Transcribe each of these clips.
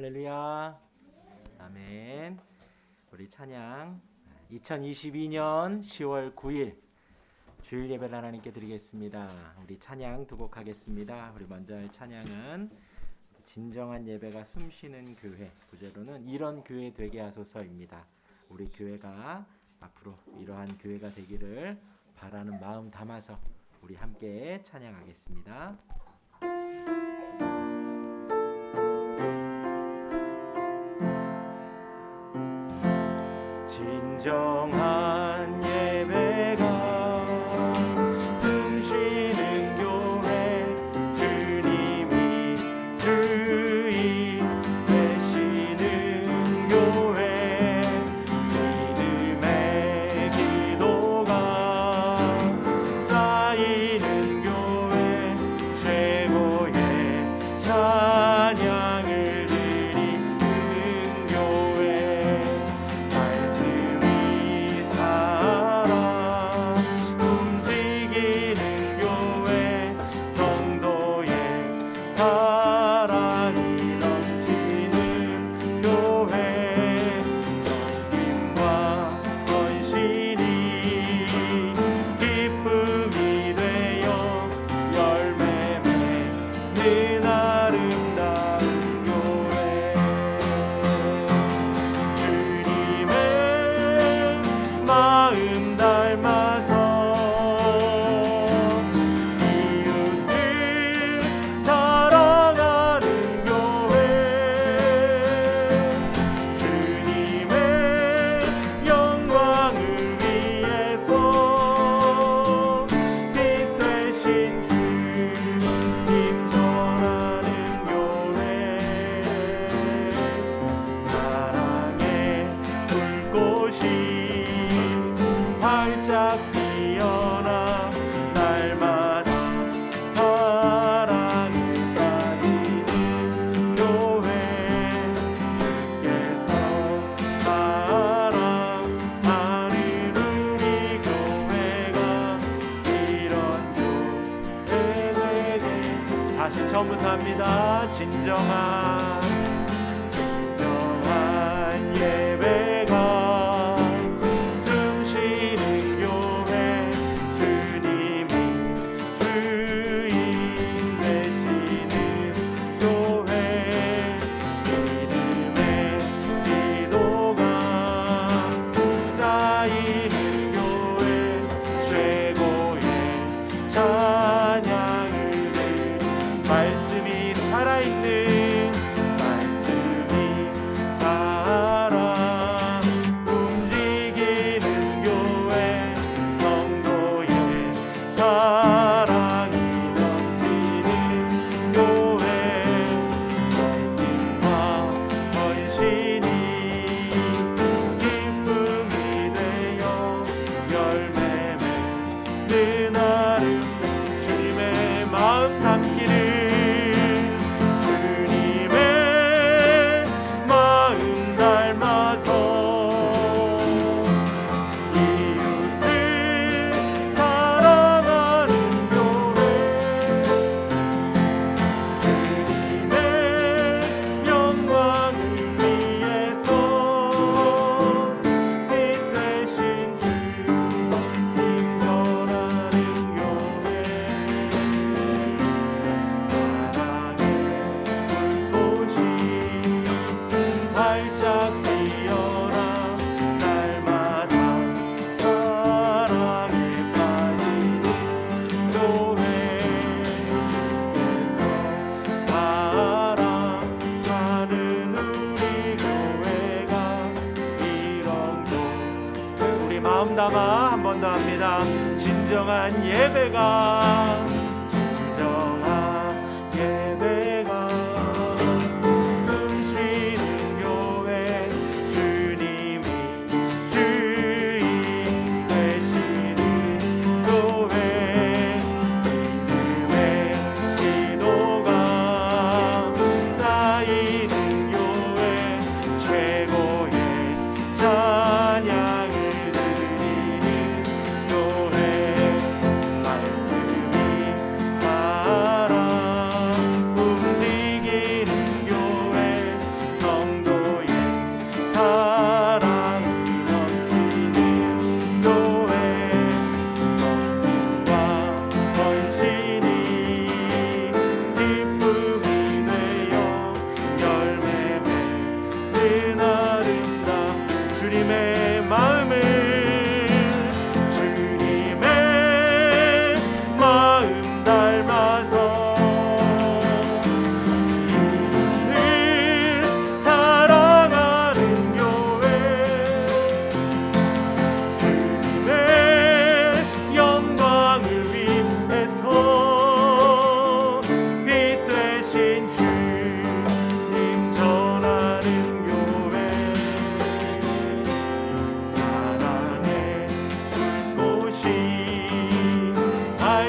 할렐루야. 아멘. 우리 찬양 2022년 10월 9일 주일 예배를 하나님께 드리겠습니다. 우리 찬양 두 곡 하겠습니다. 우리 먼저 할 찬양은 진정한 예배가 숨쉬는 교회, 부제로는 이런 교회 되게 하소서입니다. 우리 교회가 앞으로 이러한 교회가 되기를 바라는 마음 담아서 우리 함께 찬양하겠습니다. 진정한 예배가 숨쉬는 교회, 주님이 주인 되시는 교회, 믿음의 기도가 쌓이는 교회, 최고의 찬양을 드리는 교회, 말씀이 살아 움직이는 교회, 성도의 사랑이 넘치는 교회, 섬김과 헌신이 기쁨이 되어 열매 맺는 아름다운 교회, 주님의 마음 닮아서 이웃을 사랑하는 교회, 주님의 영광을 위해서 빛 되신 주님 전하는 교회, 사랑의 불꽃이 활짝 피어나 날마다 사랑을 가지는 교회, 주께서 사랑하는 우리 교회가 이런 교회 되게. 다시 처음부터 합니다. 진정한 예배가 숨쉬는 교회, 주님이 주인 되시는 교회, 믿음의 기도가 쌓이는 교회, 최고의 찬양을 드리는, 말씀이 살아있는, 말씀이 살아 움직이는 교회, 성도의 사랑이 넘치는 교회, 섬김과 헌신이 기쁨이 되어 열매 맺는 아름다운 주님의 마음 담기를, 주님의 마음 닮아서 이웃을 사랑하는 교회, 주님의 영광을 위해서 빛 되신 주님 전하는 교회, 사랑의 불꽃이 활짝 피어나 날마다 사랑에 빠지는 교회, 주께서 사랑하는 우리 교회가 이런 교회. 우리 마음 담아 한 번 더 합니다. 진정한 예배가, 진정한 예배가 숨쉬는 교회, 주님이 주인 되시는 교회, 믿음의 기도가 쌓이는 교회, 최고의 찬양을 드리는 교회, 말씀이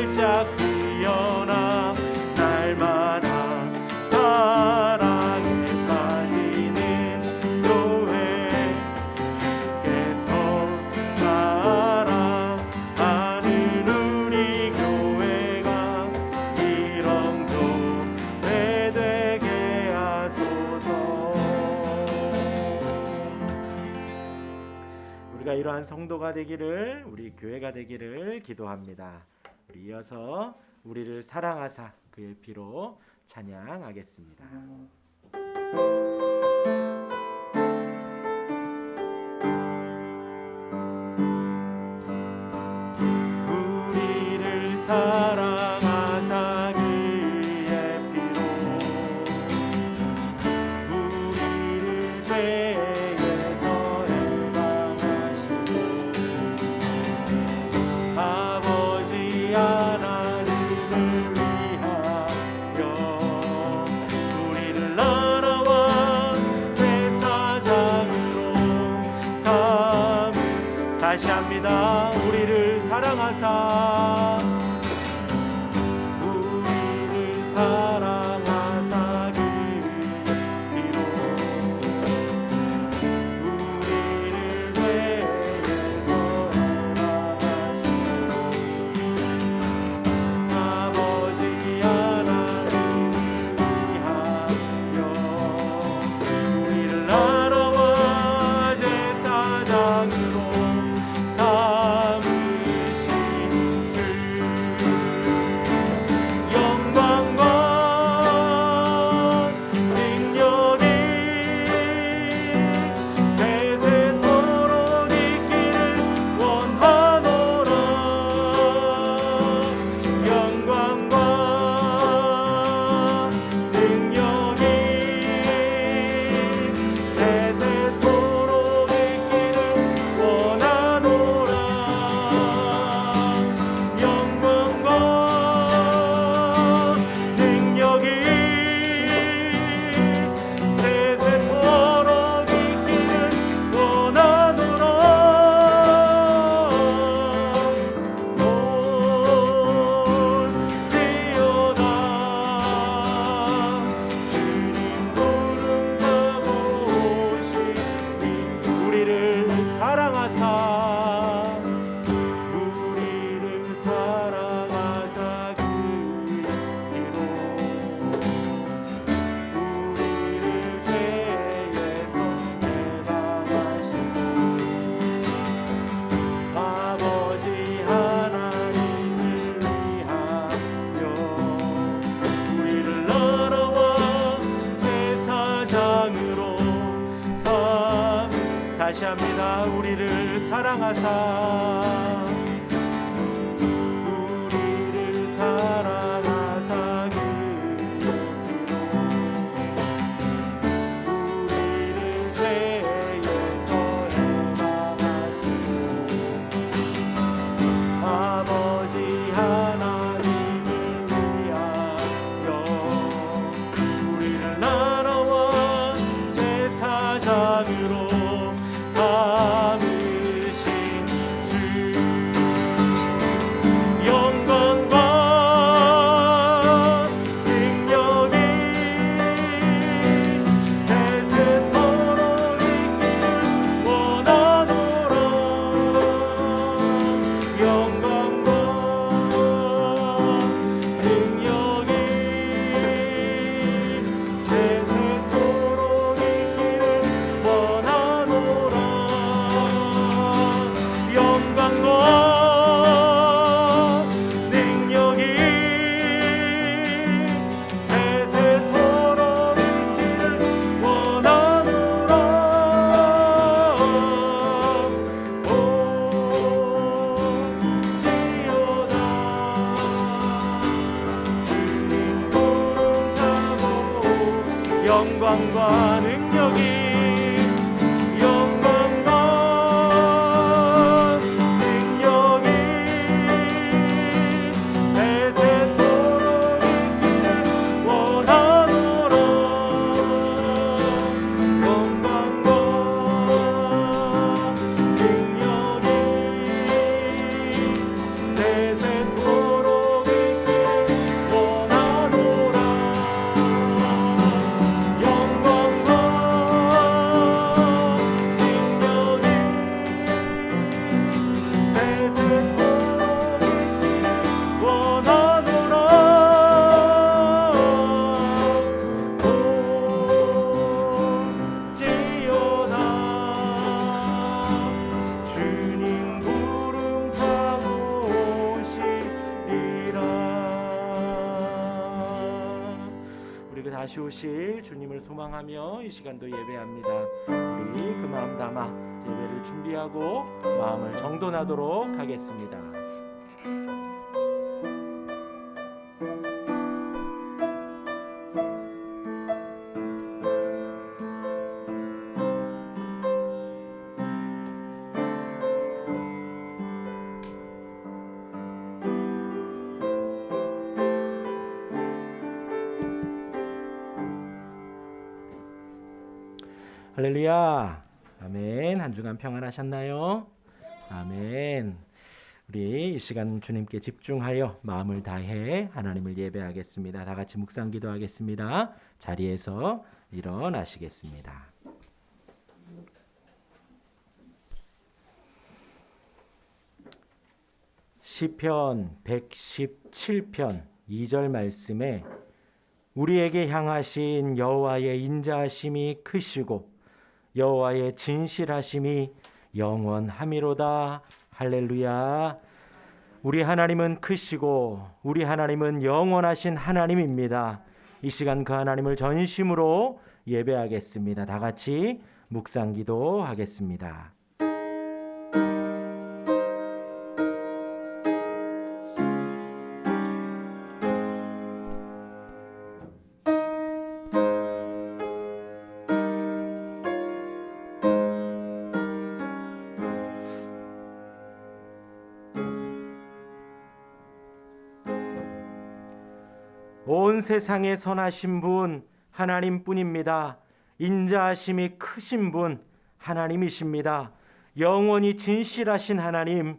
활짝 피어나 날마다 사랑에 빠지는 교회 주께서 사랑하는 우리 교회가 이런 교회 되게 하소서. 우리가 이러한 성도가 되기를, 우리 교회가 되기를 기도합니다. 우리 이어서 우리를 사랑하사 그의 피로 찬양하겠습니다. 우리를 사랑하사 그의 피로 우리를 죄에서 해방하시고 아버지 하나님을 위하여 우리를 나라와 제사장으로 삼은, 다시 합니다. 우리를 사랑하사 우리를 사랑하사 그의 피로 우리를 죄에서 해방하시고 아버지 하나님을 위하여 우리를 나라와 제사장으로 삼으신 주 영광과 능력이 세세토록 있기를 원하노라. 영광과 능력이 세세토록 있기를 원하노라. 영광과 능력이 세세토록 있기를 원하노라. 올지어다 주님 부름하고 오시니 우리를 사랑하사 우리를 사랑하사 그의 피로 우리를 죄에서 해방하시고 아버지 하나님을 위하여 우리를 나라와 제사장으로 삼, 다시 합니다. 우리를 사랑하사 우리를 사랑하사 그의 피로 우리를 죄에서 해방하시고 아버지 하나님을 위하여 우리를 나라와 제사장으로 삼으신 주 영광과 능력이 세세토록 있기를 원하노라. 영광과 능력이 세세토록 있기를 원하노라. 영광과 능력이 세세토록 있기를 원하노라. 올지어다 주님 부름하고 영광과 능력이 영광과 능력이 세세토록 있기를 원하노라. 영광과 능력이 세세토록 다시 오실 주님을 소망하며 이 시간도 예배합니다. 우리 그 마음 담아 예배를 준비하고 마음을 정돈하도록 하겠습니다. 할렐루야. 아멘. 한 주간 평안하셨나요? 아멘. 우리 이 시간 주님께 집중하여 마음을 다해 하나님을 예배하겠습니다. 다 같이 묵상 기도하겠습니다. 자리에서 일어나시겠습니다. 시편 117편 2절 말씀에 우리에게 향하신 여호와의 인자하심이 크시고 여호와의 진실하심이 영원함이로다. 할렐루야. 우리 하나님은 크시고 우리 하나님은 영원하신 하나님입니다. 이 시간 그 하나님을 전심으로 예배하겠습니다. 다 같이 묵상 기도하겠습니다. 온 세상에 선하신 분 하나님뿐입니다. 인자하심이 크신 분 하나님이십니다. 영원히 진실하신 하나님,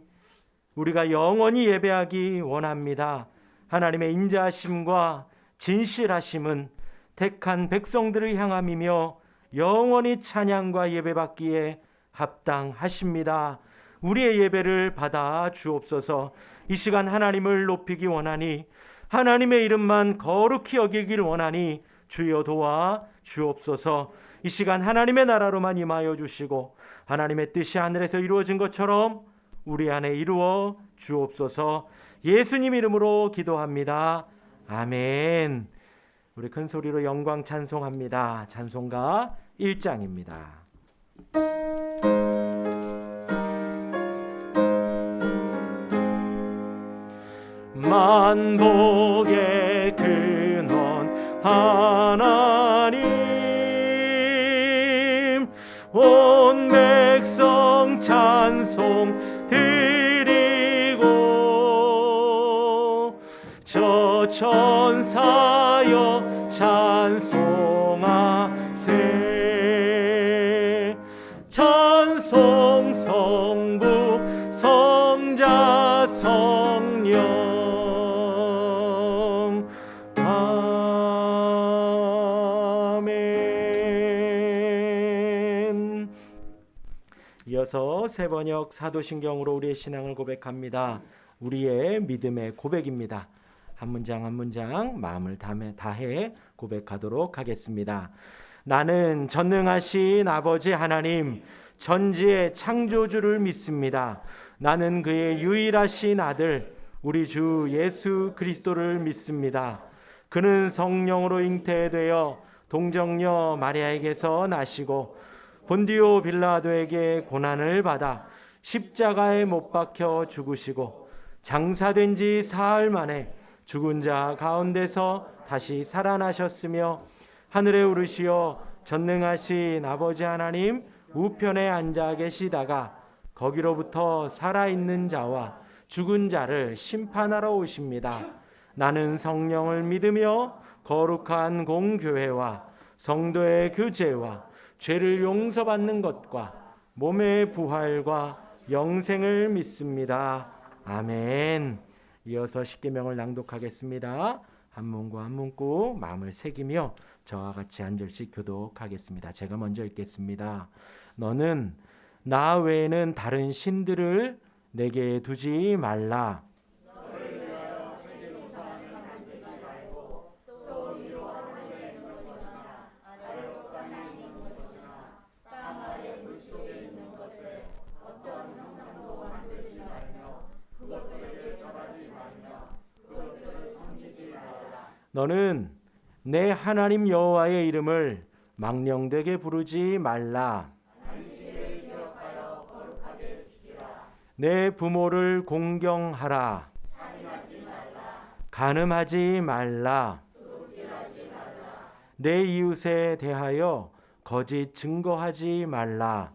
우리가 영원히 예배하기 원합니다. 하나님의 인자하심과 진실하심은 택한 백성들을 향함이며 영원히 찬양과 예배받기에 합당하십니다. 우리의 예배를 받아 주옵소서. 이 시간 하나님을 높이기 원하니 하나님의 이름만 거룩히 여기길 원하니 주여 도와 주옵소서. 이 시간 하나님의 나라로만 임하여 주시고 하나님의 뜻이 하늘에서 이루어진 것처럼 우리 안에 이루어 주옵소서. 예수님 이름으로 기도합니다. 아멘. 우리 큰 소리로 영광 찬송합니다. 찬송가 1장입니다. 만복의 근원 하나님, 온 백성 찬송 드리고 저 천사여 찬송하세. 찬송 성부 성자 성령 이어서 세번역 사도신경으로 우리의 신앙을 고백합니다. 우리의 믿음의 고백입니다. 한 문장 한 문장 마음을 다해 고백하도록 하겠습니다. 나는 전능하신 아버지 하나님 전지의 창조주를 믿습니다. 나는 그의 유일하신 아들 우리 주 예수 그리스도를 믿습니다. 그는 성령으로 잉태되어 동정녀 마리아에게서 나시고 본디오 빌라도에게 고난을 받아 십자가에 못 박혀 죽으시고 장사된 지 사흘 만에 죽은 자 가운데서 다시 살아나셨으며 하늘에 오르시어 전능하신 아버지 하나님 우편에 앉아 계시다가 거기로부터 살아있는 자와 죽은 자를 심판하러 오십니다. 나는 성령을 믿으며 거룩한 공교회와 성도의 교제와 죄를 용서받는 것과 몸의 부활과 영생을 믿습니다. 아멘. 이어서 십계명을 낭독하겠습니다. 한 문과 한 문구 마음을 새기며 저와 같이 한 절씩 교독하겠습니다. 제가 먼저 읽겠습니다. 너는 나 외에는 다른 신들을 내게 두지 말라. 너는 내 하나님 여호와의 이름을 망령되게 부르지 말라. 내 부모를 공경하라. 간음하지 말라. 내 이웃에 대하여 거짓 증거하지 말라.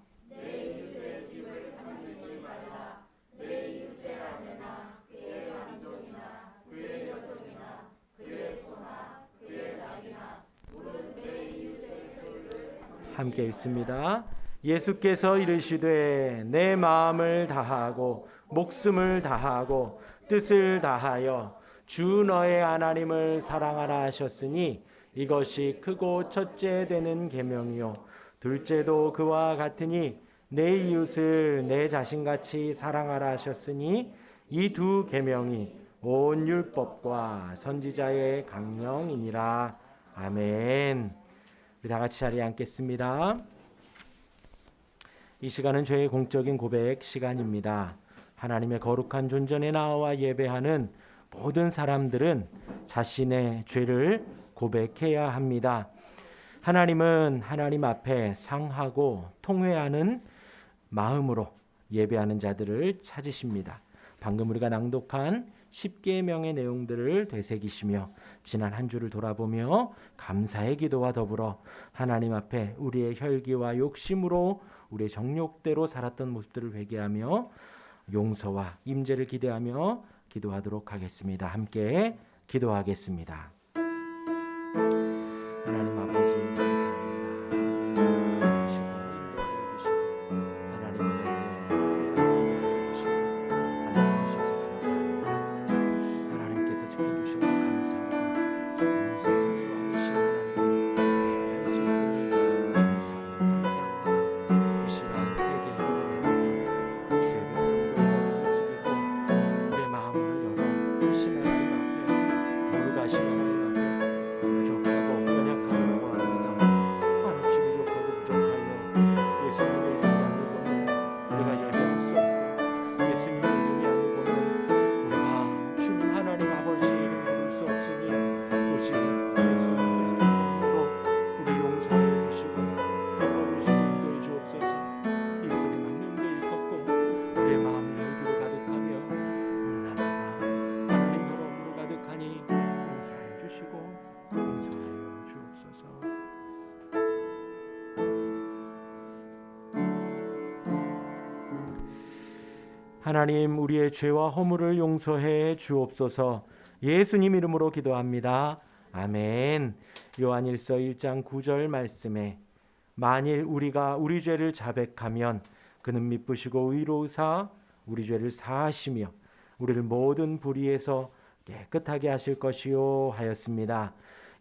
함께 읽습니다. 예수께서 이르시되 내 마음을 다하고 목숨을 다하고 뜻을 다하여 주 너의 하나님을 사랑하라 하셨으니 이것이 크고 첫째 되는 계명이요 둘째도 그와 같으니 내 이웃을 내 자신같이 사랑하라 하셨으니 이 두 계명이 온 율법과 선지자의 강령이니라. 아멘. 우리 다 같이 자리에 앉겠습니다. 이 시간은 죄의 공적인 고백 시간입니다. 하나님의 거룩한 존전에 나와 예배하는 모든 사람들은 자신의 죄를 고백해야 합니다. 하나님은 하나님 앞에 상하고 통회하는 마음으로 예배하는 자들을 찾으십니다. 방금 우리가 낭독한 10계명의 내용들을 되새기시며 지난 한 주를 돌아보며 감사의 기도와 더불어 하나님 앞에 우리의 혈기와 욕심으로 우리의 정욕대로 살았던 모습들을 회개하며 용서와 임재를 기대하며 기도하도록 하겠습니다. 함께 기도하겠습니다. 하나님 아버지 감사합니다. 하나님 우리의 죄와 허물을 용서해 주옵소서. 예수님 이름으로 기도합니다. 아멘. 요한일서 1장 9절 말씀에 만일 우리가 우리 죄를 자백하면 그는 미쁘시고 의로우사 우리 죄를 사하시며 우리를 모든 불의에서 깨끗하게 하실 것이요 하였습니다.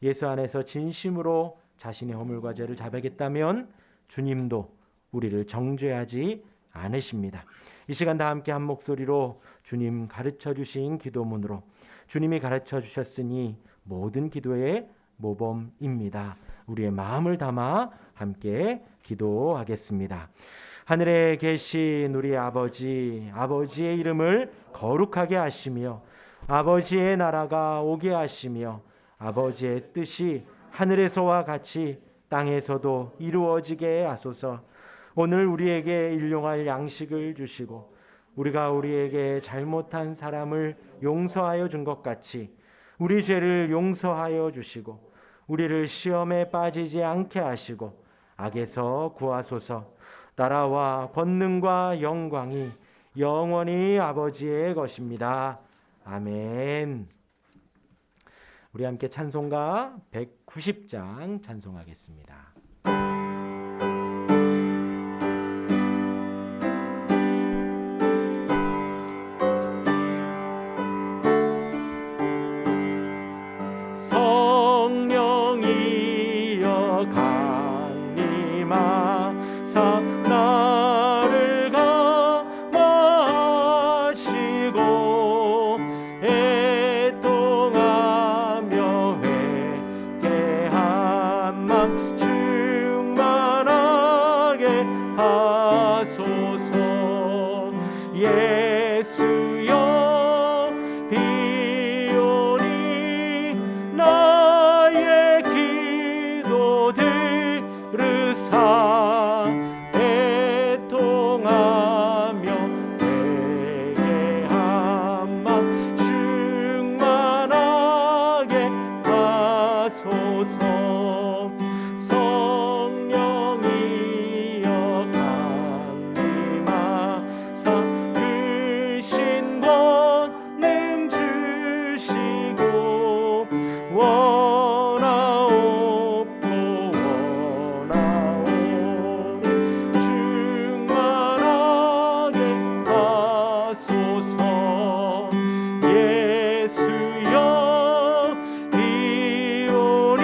예수 안에서 진심으로 자신의 허물과 죄를 자백했다면 주님도 우리를 정죄하지 않으십니다. 이 시간 다 함께 한 목소리로 주님 가르쳐 주신 기도문으로 주님이 가르쳐 주셨으니 모든 기도의 모범입니다. 우리의 마음을 담아 함께 기도하겠습니다. 하늘에 계신 우리 아버지, 아버지의 이름을 거룩하게 하시며 아버지의 나라가 오게 하시며 아버지의 뜻이 하늘에서와 같이 땅에서도 이루어지게 하소서. 오늘 우리에게 일용할 양식을 주시고 우리가 우리에게 잘못한 사람을 용서하여 준 것 같이 우리 죄를 용서하여 주시고 우리를 시험에 빠지지 않게 하시고 악에서 구하소서. 나라와 권능과 영광이 영원히 아버지의 것입니다. 아멘. 우리 함께 찬송가 190장 찬송하겠습니다. 성령이여 강림하사 나를 감화하시고 애통하며 회개한 맘 하소서. 성령이여 강림하사 그 신권능 주시고 원하옵고 원하오니 충만하게 하소서. 예수여 이오니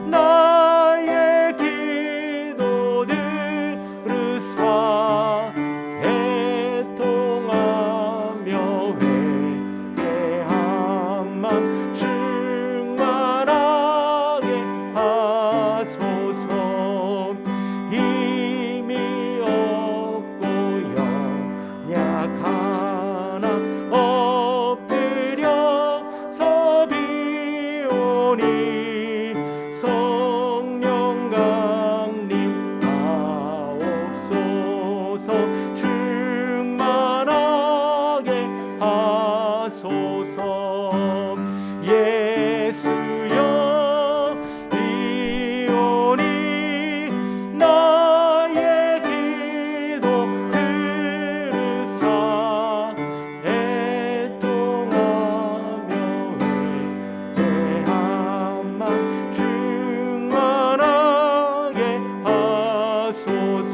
나의 기도 들으사 애통하며 회개한 맘 충만하게 하소서. 힘이 없고 연약하나 엎드려서 비오니 성령 강림하옵소서. 충만하게 하소서. 예수여 이오니 나의 기도 들으사 애통하며 회개한 맘 충만하게 하소서.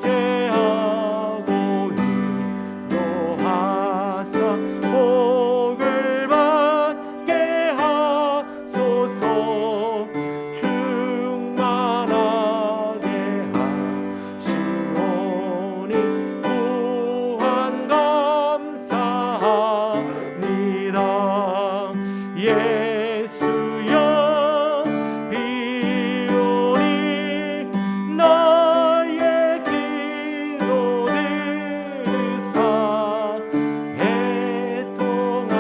정케하고 위로하사 복을 받게 하소서. 충만하게 하시오니 구한 감사합니다. 예수여 비오니 나의 기도 들으사 애통하며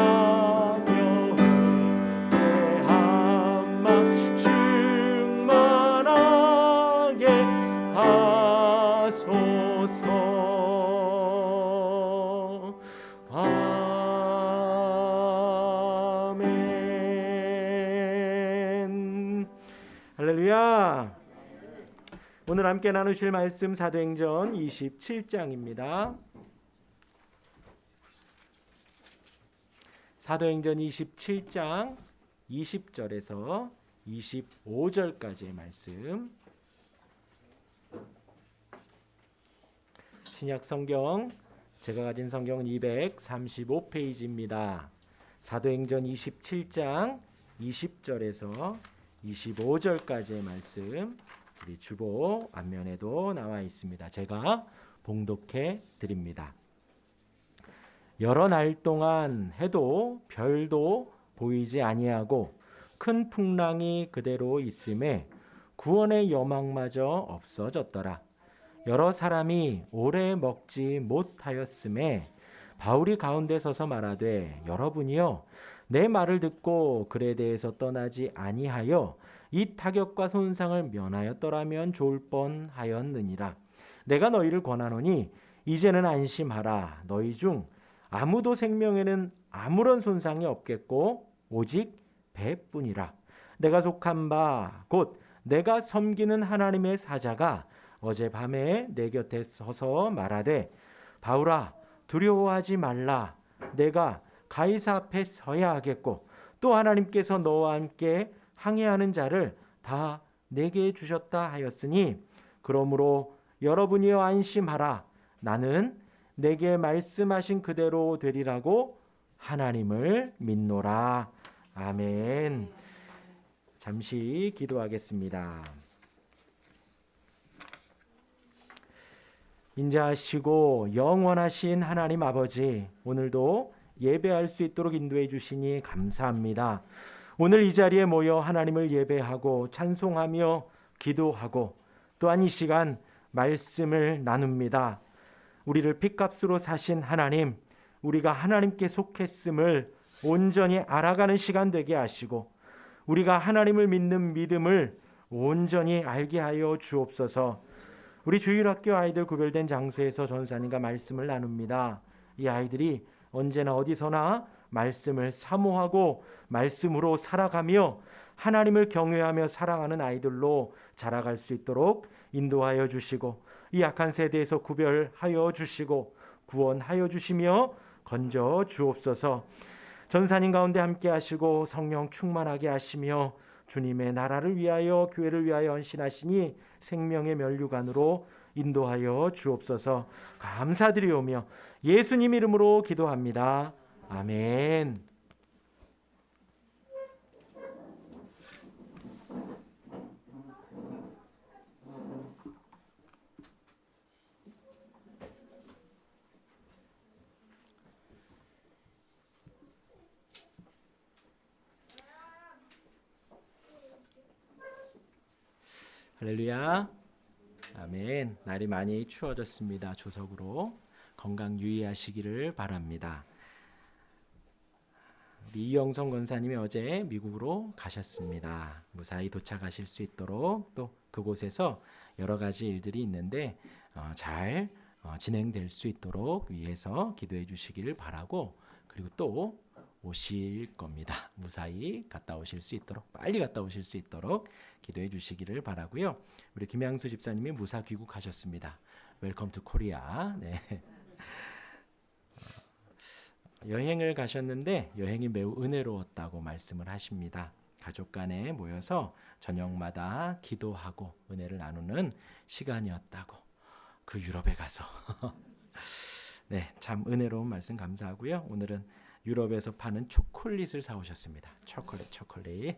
회개한 맘 충만하게 하소서. 아멘. 할렐루야. 오늘 함께 나누실 말씀 사도행전 27장입니다. 사도행전 27장 20절에서 25절까지의 말씀. 신약 성경 제가 가진 성경은 235페이지입니다. 사도행전 27장 20절에서 25절까지의 말씀 우리 주보 앞면에도 나와 있습니다. 제가 봉독해 드립니다. 여러 날 동안 해도 별도 보이지 아니하고 큰 풍랑이 그대로 있음에 구원의 여망마저 없어졌더라. 여러 사람이 오래 먹지 못하였음에 바울이 가운데 서서 말하되 여러분이여 내 말을 듣고 글에 대해서 떠나지 아니하여 이 타격과 손상을 면하였더라면 좋을 뻔하였느니라. 내가 너희를 권하노니 이제는 안심하라. 너희 중 아무도 생명에는 아무런 손상이 없겠고 오직 배뿐이라. 내가 속한 바 곧 내가 섬기는 하나님의 사자가 어젯밤에 내 곁에 서서 말하되 바울아 두려워하지 말라. 내가 가이사 앞에 서야 하겠고 또 하나님께서 너와 함께 항해하는 자를 다 내게 주셨다 하였으니 그러므로 여러분이여 안심하라. 나는 내게 말씀하신 그대로 되리라고 하나님을 믿노라. 아멘. 잠시 기도하겠습니다. 인자하시고 영원하신 하나님 아버지, 오늘도 예배할 수 있도록 인도해 주시니 감사합니다. 오늘 이 자리에 모여 하나님을 예배하고 찬송하며 기도하고 또한 이 시간 말씀을 나눕니다. 우리를 핏값으로 사신 하나님, 우리가 하나님께 속했음을 온전히 알아가는 시간 되게 하시고 우리가 하나님을 믿는 믿음을 온전히 알게 하여 주옵소서. 우리 주일학교 아이들 구별된 장소에서 전사님과 말씀을 나눕니다. 이 아이들이 언제나 어디서나 말씀을 사모하고 말씀으로 살아가며 하나님을 경외하며 사랑하는 아이들로 자라갈 수 있도록 인도하여 주시고 이 악한 세대에서 구별하여 주시고 구원하여 주시며 건져 주옵소서. 전사님 가운데 함께 하시고 성령 충만하게 하시며 주님의 나라를 위하여 교회를 위하여 헌신하시니 생명의 면류관으로 인도하여 주옵소서. 감사드리오며 예수님 이름으로 기도합니다. 아멘. 할렐루야. 아멘. 날이 많이 추워졌습니다. 조석으로 건강 유의하시기를 바랍니다. 우리 이영성 권사님이 어제 미국으로 가셨습니다. 무사히 도착하실 수 있도록 또 그곳에서 여러 가지 일들이 있는데 잘 진행될 수 있도록 위해서 기도해 주시기를 바라고, 그리고 또 오실 겁니다. 무사히 갔다 오실 수 있도록, 빨리 갔다 오실 수 있도록 기도해 주시기를 바라고요. 우리 김양수 집사님이 무사 귀국하셨습니다. 웰컴 투 코리아. 네. 여행을 가셨는데 여행이 매우 은혜로웠다고 말씀을 하십니다. 가족 간에 모여서 저녁마다 기도하고 은혜를 나누는 시간이었다고. 그 유럽에 가서 네, 참 은혜로운 말씀 감사하고요. 오늘은 유럽에서 파는 초콜릿을 사오셨습니다. 초콜릿.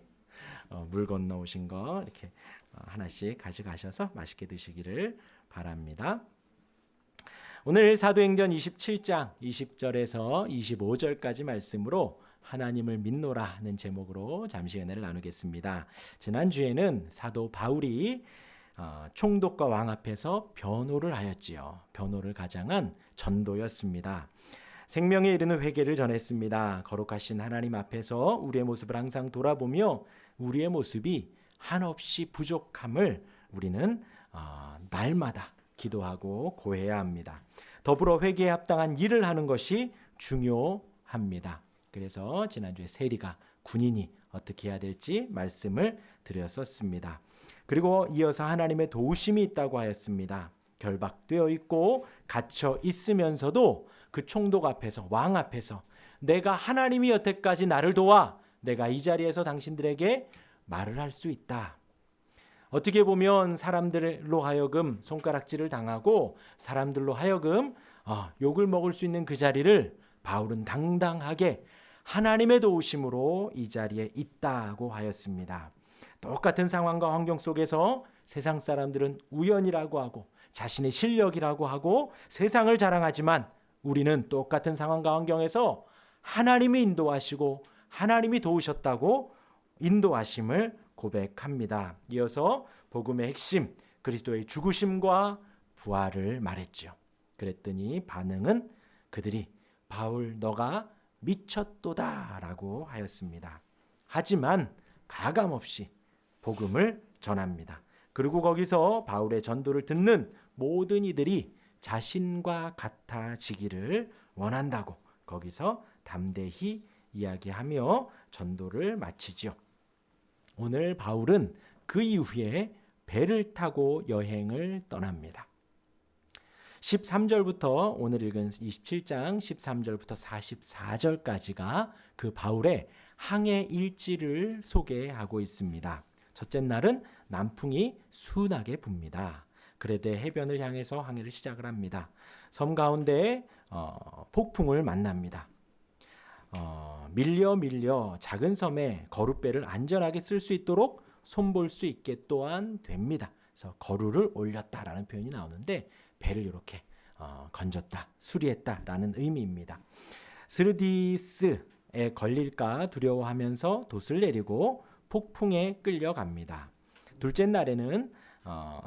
물 건너 오신 거 이렇게 하나씩 가져가셔서 맛있게 드시기를 바랍니다. 오늘 사도행전 27장 20절에서 25절까지 말씀으로 하나님을 믿노라 하는 제목으로 잠시 은혜를 나누겠습니다. 지난주에는 사도 바울이 총독과 왕 앞에서 변호를 하였지요. 변호를 가장한 전도였습니다. 생명에 이르는 회개를 전했습니다. 거룩하신 하나님 앞에서 우리의 모습을 항상 돌아보며 우리의 모습이 한없이 부족함을 우리는 날마다 기도하고 고해야 합니다. 더불어 회개에 합당한 일을 하는 것이 중요합니다. 그래서 지난주에 세리가 군인이 어떻게 해야 될지 말씀을 드렸었습니다. 그리고 이어서 하나님의 도우심이 있다고 하였습니다. 결박되어 있고 갇혀 있으면서도 그 총독 앞에서, 왕 앞에서 내가 하나님이 여태까지 나를 도와 내가 이 자리에서 당신들에게 말을 할 수 있다. 어떻게 보면 사람들로 하여금 손가락질을 당하고 사람들로 하여금 욕을 먹을 수 있는 그 자리를 바울은 당당하게 하나님의 도우심으로 이 자리에 있다고 하였습니다. 똑같은 상황과 환경 속에서 세상 사람들은 우연이라고 하고 자신의 실력이라고 하고 세상을 자랑하지만 우리는 똑같은 상황과 환경에서 하나님이 인도하시고 하나님이 도우셨다고 인도하심을 고백합니다. 이어서 복음의 핵심 그리스도의 죽으심과 부활을 말했죠. 그랬더니 반응은 그들이 바울 너가 미쳤도다 라고 하였습니다. 하지만 가감없이 복음을 전합니다. 그리고 거기서 바울의 전도를 듣는 모든 이들이 자신과 같아지기를 원한다고 거기서 담대히 이야기하며 전도를 마치죠. 오늘 바울은 그 이후에 배를 타고 여행을 떠납니다. 13절부터 오늘 읽은 27장 13절부터 44절까지가 그 바울의 항해 일지를 소개하고 있습니다. 첫째 날은 남풍이 순하게 붑니다. 그레데 해변을 향해서 항해를 시작을 합니다. 섬 가운데 폭풍을 만납니다. 밀려 작은 섬에 거룻배를 안전하게 쓸 수 있도록 손볼 수 있게 또한 됩니다. 그래서 거루를 올렸다라는 표현이 나오는데 배를 이렇게 건졌다, 수리했다라는 의미입니다. 스르디스에 걸릴까 두려워하면서 돛을 내리고 폭풍에 끌려갑니다. 둘째 날에는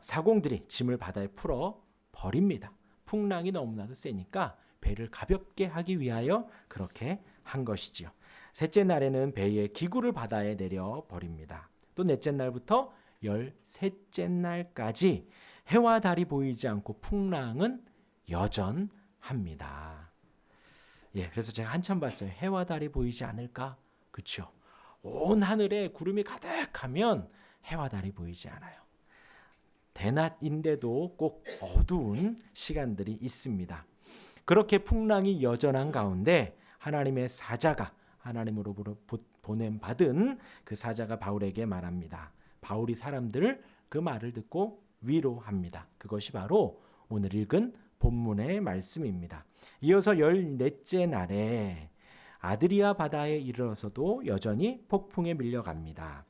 사공들이 짐을 바다에 풀어 버립니다. 풍랑이 너무나도 세니까 배를 가볍게 하기 위하여 그렇게 한 것이지요. 셋째 날에는 배의 기구를 바다에 내려 버립니다. 또 넷째 날부터 13째 날까지 해와 달이 보이지 않고 풍랑은 여전합니다. 예, 그래서 제가 한참 봤어요. 해와 달이 보이지 않을까? 그렇죠. 온 하늘에 구름이 가득하면 해와 달이 보이지 않아요. 대낮인데도 꼭 어두운 시간들이 있습니다. 그렇게 풍랑이 여전한 가운데 하나님의 사자가 하나님으로부터 보냄 받은 그 사자가 바울에게 말합니다. 바울이 사람들을 그 말을 듣고 위로합니다. 그것이 바로 오늘 읽은 본문의 말씀입니다. 이어서 14째 날에 아드리아 바다에 이르러서도 여전히 폭풍에 밀려갑니다.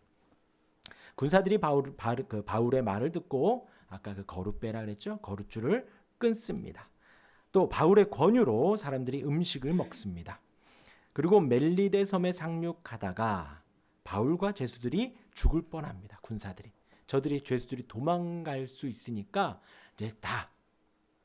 군사들이 바울의 말을 듣고 아까 그 거룻배라 그랬죠? 거룻줄을 끊습니다. 또 바울의 권유로 사람들이 음식을 먹습니다. 그리고 멜리데 섬에 상륙하다가 바울과 죄수들이 죽을 뻔합니다. 군사들이. 죄수들이 도망갈 수 있으니까 이제 다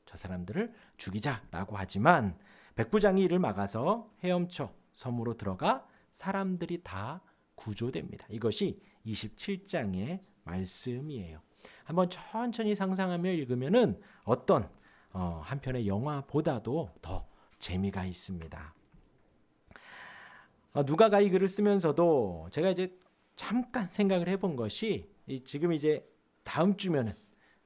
저 사람들을 죽이자라고 하지만 백부장이 이를 막아서 헤엄쳐 섬으로 들어가 사람들이 다 구조됩니다. 이것이 27장의 말씀이에요. 한번 천천히 상상하며 읽으면은 어떤 한편의 영화보다도 더 재미가 있습니다. 누가가 이 글을 쓰면서도 제가 이제 잠깐 생각을 해본 것이 지금 이제 다음 주면은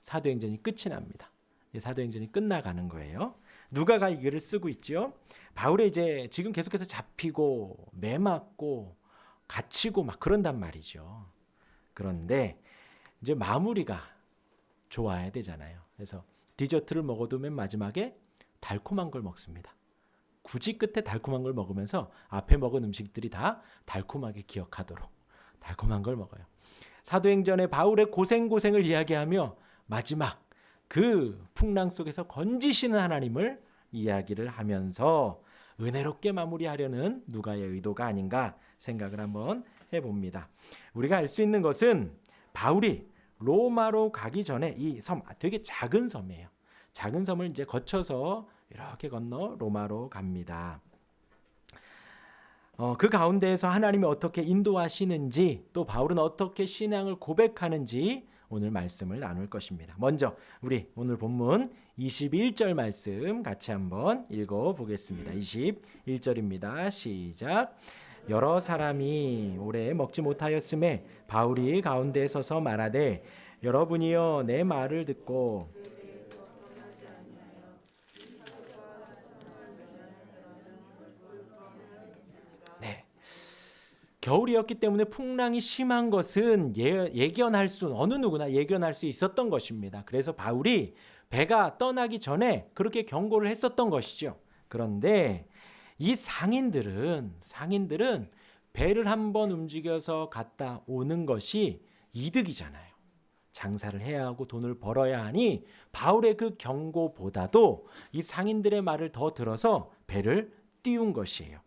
사도행전이 끝이 납니다. 사도행전이 끝나가는 거예요. 누가가 이 글을 쓰고 있죠. 바울이 이제 지금 계속해서 잡히고 매맞고 갇히고 막 그런단 말이죠. 그런데 이제 마무리가 좋아야 되잖아요. 그래서 디저트를 먹어도 맨 마지막에 달콤한 걸 먹습니다. 굳이 끝에 달콤한 걸 먹으면서 앞에 먹은 음식들이 다 달콤하게 기억하도록 달콤한 걸 먹어요. 사도행전의 바울의 고생을 이야기하며 마지막 그 풍랑 속에서 건지시는 하나님을 이야기를 하면서 은혜롭게 마무리하려는 누가의 의도가 아닌가 생각을 한번 해봅니다. 우리가 알 수 있는 것은 바울이 로마로 가기 전에 이 섬 되게 작은 섬이에요. 작은 섬을 이제 거쳐서 이렇게 건너 로마로 갑니다. 그 가운데에서 하나님이 어떻게 인도하시는지 또 바울은 어떻게 신앙을 고백하는지 오늘 말씀을 나눌 것입니다. 먼저 우리 오늘 본문 21절 말씀 같이 한번 읽어보겠습니다. 21절입니다. 시작. 여러 사람이 오래 먹지 못하였음에 바울이 가운데에 서서 말하되 여러분이여 내 말을 듣고 겨울이었기 때문에 풍랑이 심한 것은 어느 누구나 예견할 수 있었던 것입니다. 그래서 바울이 배가 떠나기 전에 그렇게 경고를 했었던 것이죠. 그런데 이 상인들은 배를 한번 움직여서 갔다 오는 것이 이득이잖아요. 장사를 해야 하고 돈을 벌어야 하니 바울의 그 경고보다도 이 상인들의 말을 더 들어서 배를 띄운 것이에요.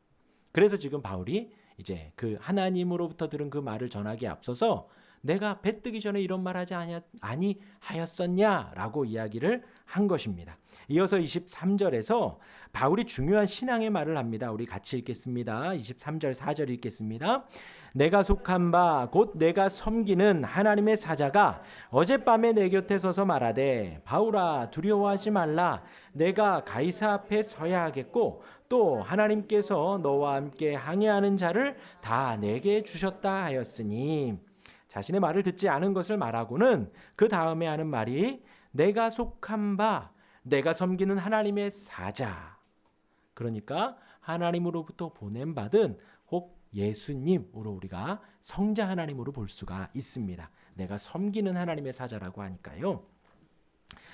그래서 지금 바울이 이제 그 하나님으로부터 들은 그 말을 전하기에 앞서서 내가 배 뜨기 전에 이런 말 하지 아니하였었냐라고 이야기를 한 것입니다. 이어서 23절에서 바울이 중요한 신앙의 말을 합니다. 우리 같이 읽겠습니다. 23절 4절 읽겠습니다. 내가 속한 바 곧 내가 섬기는 하나님의 사자가 어젯밤에 내 곁에 서서 말하되 바울아 두려워하지 말라. 내가 가이사 앞에 서야 하겠고 또 하나님께서 너와 함께 항해하는 자를 다 내게 주셨다 하였으니 자신의 말을 듣지 않은 것을 말하고는 그 다음에 하는 말이 내가 속한 바 내가 섬기는 하나님의 사자. 그러니까 하나님으로부터 보냄받은 혹 예수님으로 우리가 성자 하나님으로 볼 수가 있습니다. 내가 섬기는 하나님의 사자라고 하니까요.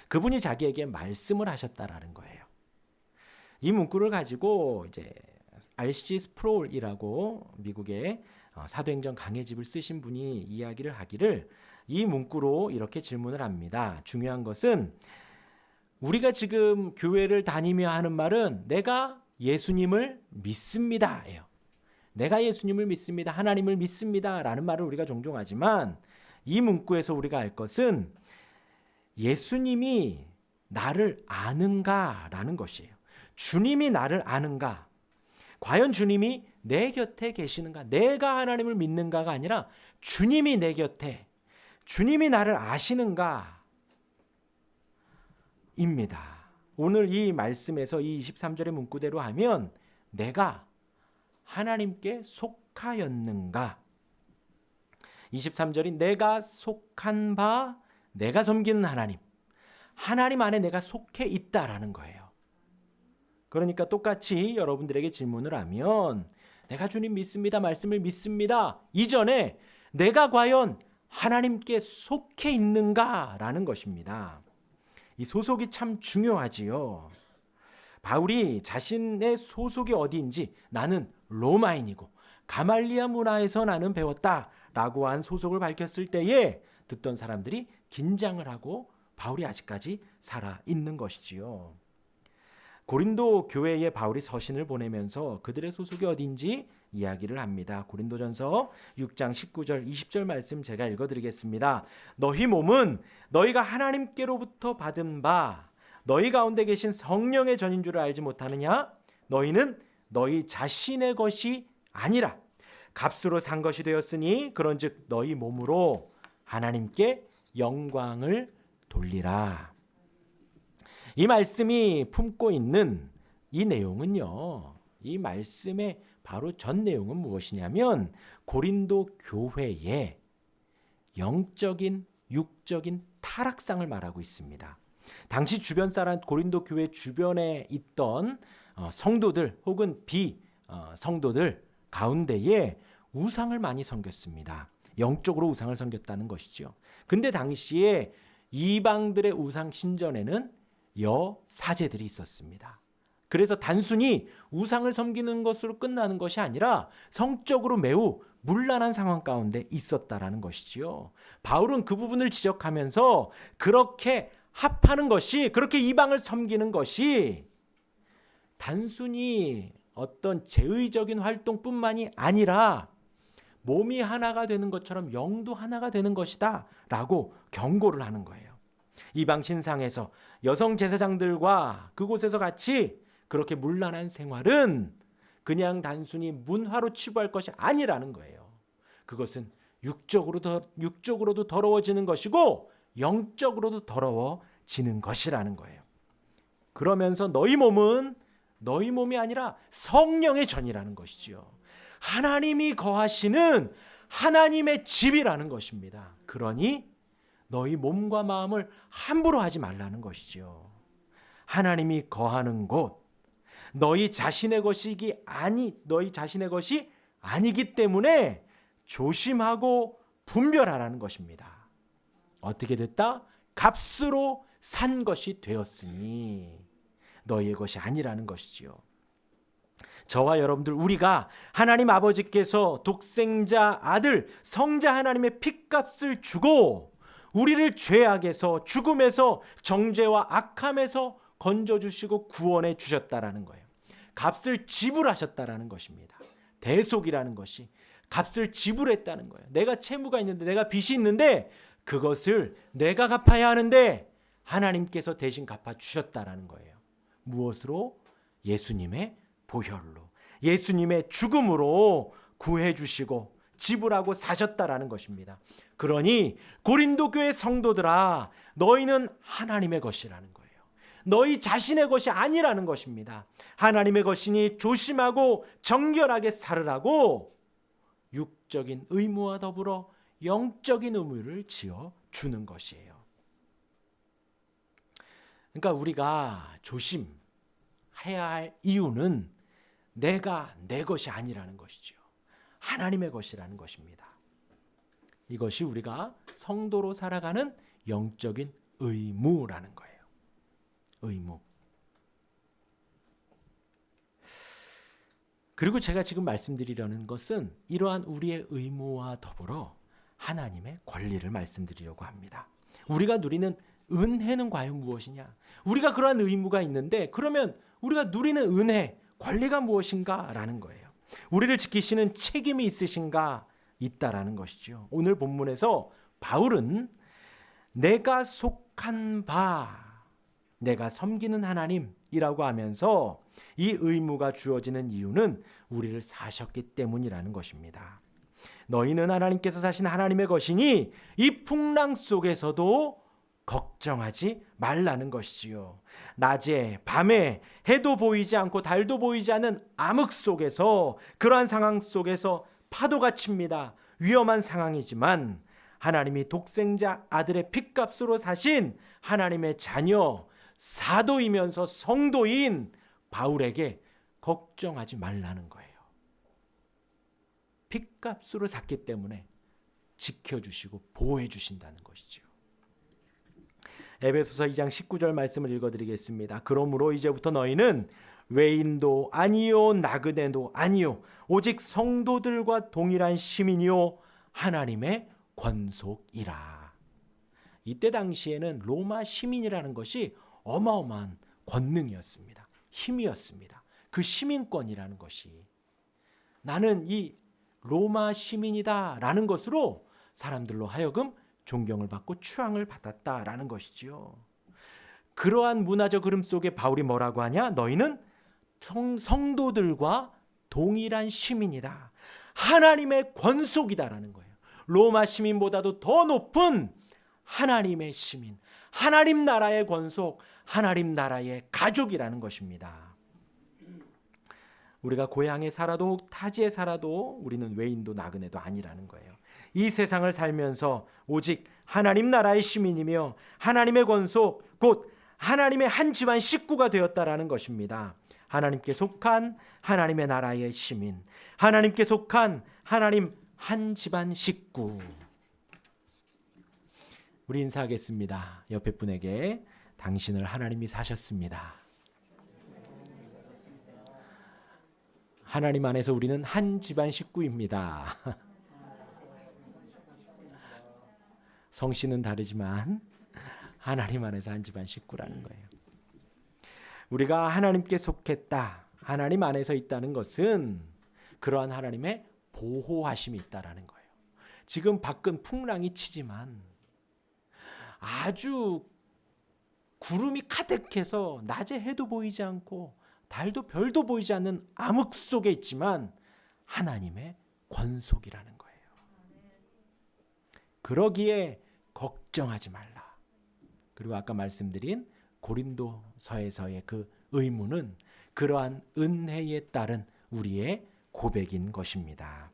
그분이 자기에게 말씀을 하셨다라는 거예요. 이 문구를 가지고 이제 R.C. 스프롤이라고 미국의 사도행전 강해집을 쓰신 분이 이야기를 하기를 이 문구로 이렇게 질문을 합니다. 중요한 것은 우리가 지금 교회를 다니며 하는 말은 내가 예수님을 믿습니다예요. 내가 예수님을 믿습니다. 하나님을 믿습니다. 라는 말을 우리가 종종 하지만 이 문구에서 우리가 알 것은 예수님이 나를 아는가라는 것이에요. 주님이 나를 아는가? 과연 주님이 내 곁에 계시는가? 내가 하나님을 믿는가가 아니라 주님이 내 곁에, 주님이 나를 아시는가? 입니다. 오늘 이 말씀에서 이 23절의 문구대로 하면 내가 하나님께 속하였는가? 23절이 내가 속한 바, 내가 섬기는 하나님 안에 내가 속해 있다라는 거예요. 그러니까 똑같이 여러분들에게 질문을 하면 내가 주님 믿습니다, 말씀을 믿습니다 이전에 내가 과연 하나님께 속해 있는가라는 것입니다. 이 소속이 참 중요하지요. 바울이 자신의 소속이 어디인지 나는 로마인이고 가말리아 문화에서 나는 배웠다라고 한 소속을 밝혔을 때에 듣던 사람들이 긴장을 하고 바울이 아직까지 살아있는 것이지요. 고린도 교회에 바울이 서신을 보내면서 그들의 소속이 어딘지 이야기를 합니다. 고린도전서 6장 19절 20절 말씀 제가 읽어드리겠습니다. 너희 몸은 너희가 하나님께로부터 받은 바 너희 가운데 계신 성령의 전인 줄을 알지 못하느냐? 너희는 너희 자신의 것이 아니라 값으로 산 것이 되었으니 그런즉 너희 몸으로 하나님께 영광을 돌리라. 이 말씀이 품고 있는 이 내용은요, 이 말씀의 바로 전 내용은 무엇이냐면 고린도 교회의 영적인 육적인 타락상을 말하고 있습니다. 당시 주변 사람 고린도 교회 주변에 있던 성도들 혹은 비성도들 가운데에 우상을 많이 섬겼습니다. 영적으로 우상을 섬겼다는 것이죠. 근데 당시에 이방들의 우상 신전에는 여사제들이 있었습니다. 그래서 단순히 우상을 섬기는 것으로 끝나는 것이 아니라 성적으로 매우 문란한 상황 가운데 있었다라는 것이지요. 바울은 그 부분을 지적하면서 그렇게 합하는 것이, 그렇게 이방을 섬기는 것이 단순히 어떤 제의적인 활동뿐만이 아니라 몸이 하나가 되는 것처럼 영도 하나가 되는 것이다 라고 경고를 하는 거예요. 이방 신상에서 여성 제사장들과 그곳에서 같이 그렇게 문란한 생활은 그냥 단순히 문화로 치부할 것이 아니라는 거예요. 그것은 육적으로도 더러워지는 것이고 영적으로도 더러워지는 것이라는 거예요. 그러면서 너희 몸이 아니라 성령의 전이라는 것이지요. 하나님이 거하시는 하나님의 집이라는 것입니다. 그러니 너희 몸과 마음을 함부로 하지 말라는 것이지요. 하나님이 거하는 곳, 너희 자신의 것이 아니기 때문에 조심하고 분별하라는 것입니다. 어떻게 됐다? 값으로 산 것이 되었으니 너희의 것이 아니라는 것이지요. 저와 여러분들, 우리가 하나님 아버지께서 독생자 아들 성자 하나님의 핏값을 주고 우리를 죄악에서, 죽음에서, 정죄와 악함에서 건져주시고 구원해 주셨다라는 거예요. 값을 지불하셨다라는 것입니다. 대속이라는 것이 값을 지불했다는 거예요. 내가 채무가 있는데, 내가 빚이 있는데 그것을 내가 갚아야 하는데 하나님께서 대신 갚아주셨다라는 거예요. 무엇으로? 예수님의 보혈로, 예수님의 죽음으로 구해주시고 지불하고 사셨다라는 것입니다. 그러니 고린도 교회 성도들아, 너희는 하나님의 것이라는 거예요. 너희 자신의 것이 아니라는 것입니다. 하나님의 것이니 조심하고 정결하게 살으라고 육적인 의무와 더불어 영적인 의무를 지어 주는 것이에요. 그러니까 우리가 조심해야 할 이유는 내가 내 것이 아니라는 것이죠. 하나님의 것이라는 것입니다. 이것이 우리가 성도로 살아가는 영적인 의무라는 거예요. 의무. 그리고 제가 지금 말씀드리려는 것은 이러한 우리의 의무와 더불어 하나님의 권리를 말씀드리려고 합니다. 우리가 누리는 은혜는 과연 무엇이냐? 우리가 그러한 의무가 있는데 그러면 우리가 누리는 은혜, 권리가 무엇인가? 라는 거예요. 우리를 지키시는 책임이 있으신가? 있다라는 것이죠. 오늘 본문에서 바울은 내가 속한 바, 내가 섬기는 하나님이라고 하면서 이 의무가 주어지는 이유는 우리를 사셨기 때문이라는 것입니다. 너희는 하나님께서 사신 하나님의 것이니 이 풍랑 속에서도 걱정하지 말라는 것이지요. 낮에 밤에 해도 보이지 않고 달도 보이지 않는 암흑 속에서, 그러한 상황 속에서 파도가 칩니다. 위험한 상황이지만 하나님이 독생자 아들의 핏값으로 사신 하나님의 자녀, 사도이면서 성도인 바울에게 걱정하지 말라는 거예요. 핏값으로 샀기 때문에 지켜주시고 보호해 주신다는 것이죠. 에베소서 2장 19절 말씀을 읽어드리겠습니다. 그러므로 이제부터 너희는 외인도 아니요 나그네도 아니요 오직 성도들과 동일한 시민이요 하나님의 권속이라. 이때 당시에는 로마 시민이라는 것이 어마어마한 권능이었습니다. 힘이었습니다. 그 시민권이라는 것이, 나는 이 로마 시민이다라는 것으로 사람들로 하여금 존경을 받고 추앙을 받았다라는 것이지요. 그러한 문화적 흐름 속에 바울이 뭐라고 하냐? 너희는 성도들과 동일한 시민이다. 하나님의 권속이다라는 거예요. 로마 시민보다도 더 높은 하나님의 시민, 하나님 나라의 권속, 하나님 나라의 가족이라는 것입니다. 우리가 고향에 살아도 타지에 살아도 우리는 외인도 나그네도 아니라는 거예요. 이 세상을 살면서 오직 하나님 나라의 시민이며 하나님의 권속, 곧 하나님의 한 집안 식구가 되었다라는 것입니다. 하나님께 속한 하나님의 나라의 시민, 하나님께 속한 하나님 한 집안 식구. 우리 인사하겠습니다. 옆에 분에게 당신을 하나님이 사셨습니다. 하나님 안에서 우리는 한 집안 식구입니다. 성씨는 다르지만 하나님 안에서 한 집안 식구라는 거예요. 우리가 하나님께 속했다, 하나님 안에서 있다는 것은 그러한 하나님의 보호하심이 있다라는 거예요. 지금 밖은 풍랑이 치지만 아주 구름이 가득해서 낮에 해도 보이지 않고 달도 별도 보이지 않는 암흑 속에 있지만 하나님의 권속이라는 거예요. 그러기에 걱정하지 말라. 그리고 아까 말씀드린 고린도서에서의 그 의무는 그러한 은혜에 따른 우리의 고백인 것입니다.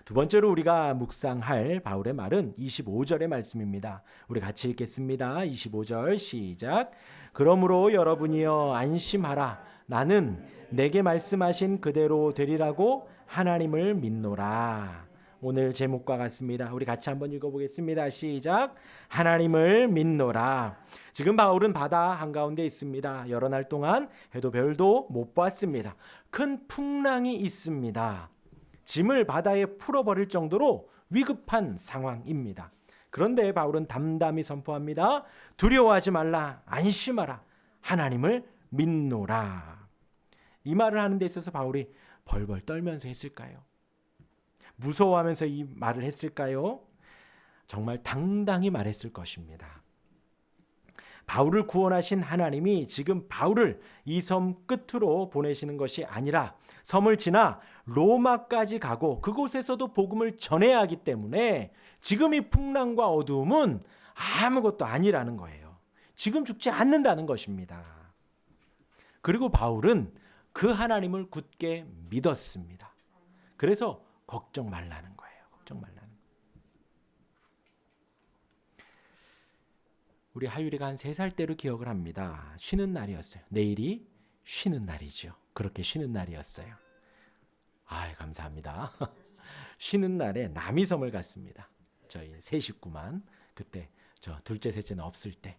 두 번째로 우리가 묵상할 바울의 말은 25절의 말씀입니다. 우리 같이 읽겠습니다. 25절 시작. 그러므로 여러분이여 안심하라. 나는 내게 말씀하신 그대로 되리라고 하나님을 믿노라. 오늘 제목과 같습니다. 우리 같이 한번 읽어보겠습니다. 시작. 하나님을 믿노라. 지금 바울은 바다 한가운데 있습니다. 여러 날 동안 해도 별도 못 봤습니다. 큰 풍랑이 있습니다. 짐을 바다에 풀어버릴 정도로 위급한 상황입니다. 그런데 바울은 담담히 선포합니다. 두려워하지 말라. 안심하라. 하나님을 믿노라. 이 말을 하는 데 있어서 바울이 벌벌 떨면서 했을까요? 무서워하면서 이 말을 했을까요? 정말 당당히 말했을 것입니다. 바울을 구원하신 하나님이 지금 바울을 이 섬 끝으로 보내시는 것이 아니라 섬을 지나 로마까지 가고 그곳에서도 복음을 전해야 하기 때문에 지금 이 풍랑과 어두움은 아무것도 아니라는 거예요. 지금 죽지 않는다는 것입니다. 그리고 바울은 그 하나님을 굳게 믿었습니다. 그래서 걱정 말라는 거예요. 걱정 말라는 거예요. 우리 하율이가 한 3살 때로 기억을 합니다. 쉬는 날이었어요. 내일이 쉬는 날이죠. 그렇게 쉬는 날이었어요. 아, 감사합니다. 쉬는 날에 남이섬을 갔습니다. 저희 세 식구만. 그때 저 둘째 셋째는 없을 때.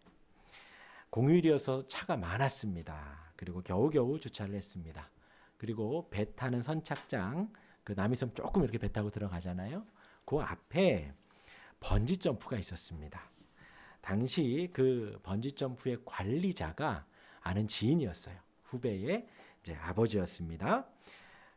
공휴일이어서 차가 많았습니다. 그리고 겨우겨우 주차를 했습니다. 그리고 배 타는 선착장, 그 남이섬 조금 이렇게 배 타고 들어가잖아요. 그 앞에 번지 점프가 있었습니다. 당시 그 번지 점프의 관리자가 아는 지인이었어요. 후배의 이제 아버지였습니다.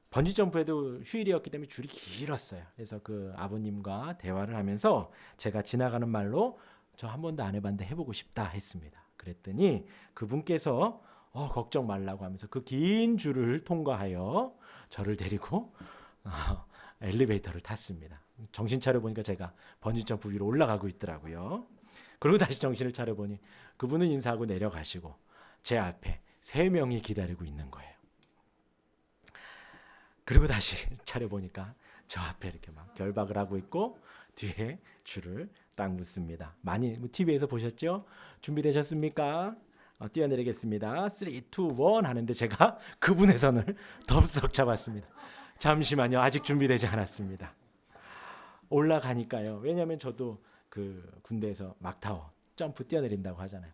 번지 점프에도 휴일이었기 때문에 줄이 길었어요. 그래서 그 아버님과 대화를 하면서 제가 지나가는 말로 저 한 번도 안 해봤는데 해보고 싶다 했습니다. 그랬더니 그분께서 걱정 말라고 하면서 그 긴 줄을 통과하여 저를 데리고 엘리베이터를 탔습니다. 정신 차려 보니까 제가 번지 점프 위로 올라가고 있더라고요. 그리고 다시 정신을 차려보니 그분은 인사하고 내려가시고 제 앞에 3명이 기다리고 있는 거예요. 그리고 다시 차려보니까 저 앞에 이렇게 막 결박을 하고 있고 뒤에 줄을 딱 묶습니다. 많이 TV에서 보셨죠? 준비되셨습니까? 뛰어내리겠습니다. 3, 2, 1 하는데 제가 그분의 손을 덥석 잡았습니다. 잠시만요. 아직 준비되지 않았습니다. 올라가니까요. 왜냐하면 저도 그 군대에서 막타워 점프 뛰어내린다고 하잖아요.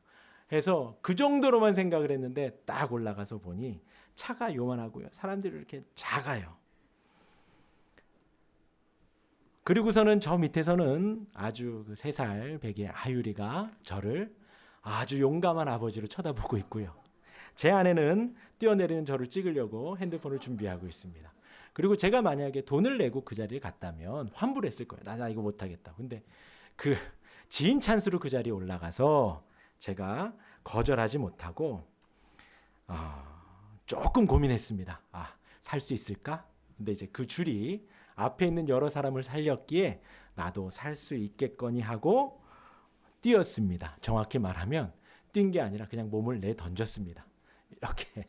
해서 그 정도로만 생각을 했는데 딱 올라가서 보니 차가 요만하고요. 사람들이 이렇게 작아요. 그리고서는 저 밑에서는 아주 그 3살 배기의 아유리가 저를 아주 용감한 아버지로 쳐다보고 있고요. 제 아내는 뛰어내리는 저를 찍으려고 핸드폰을 준비하고 있습니다. 그리고 제가 만약에 돈을 내고 그 자리에 갔다면 환불을 했을 거예요. 나 이거 못하겠다. 근데 그 지인 찬스로 그 자리에 올라가서 제가 거절하지 못하고 조금 고민했습니다. 살 수 있을까? 근데 이제 그 줄이 앞에 있는 여러 사람을 살렸기에 나도 살 수 있겠거니 하고 뛰었습니다. 정확히 말하면 뛴 게 아니라 그냥 몸을 내던졌습니다. 이렇게.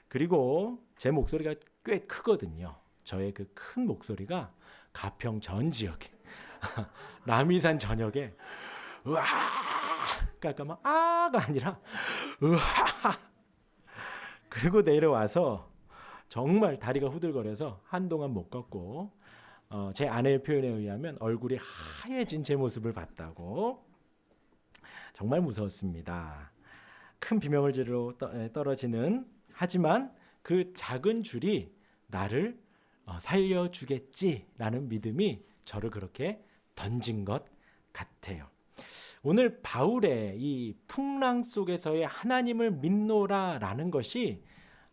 그리고 제 목소리가 꽤 크거든요. 저의 그 큰 목소리가 가평 전 지역에 남이산 전역에 으아 그러니까 막 아가 아니라 으아. 그리고 내려와서 정말 다리가 후들거려서 한동안 못 걷고 제 아내의 표현에 의하면 얼굴이 하얘진 제 모습을 봤다고. 정말 무서웠습니다. 큰 비명을 떨어지는 하지만 그 작은 줄이 나를 살려주겠지라는 믿음이 저를 그렇게 던진 것 같아요. 오늘 바울의 이 풍랑 속에서의 하나님을 믿노라라는 것이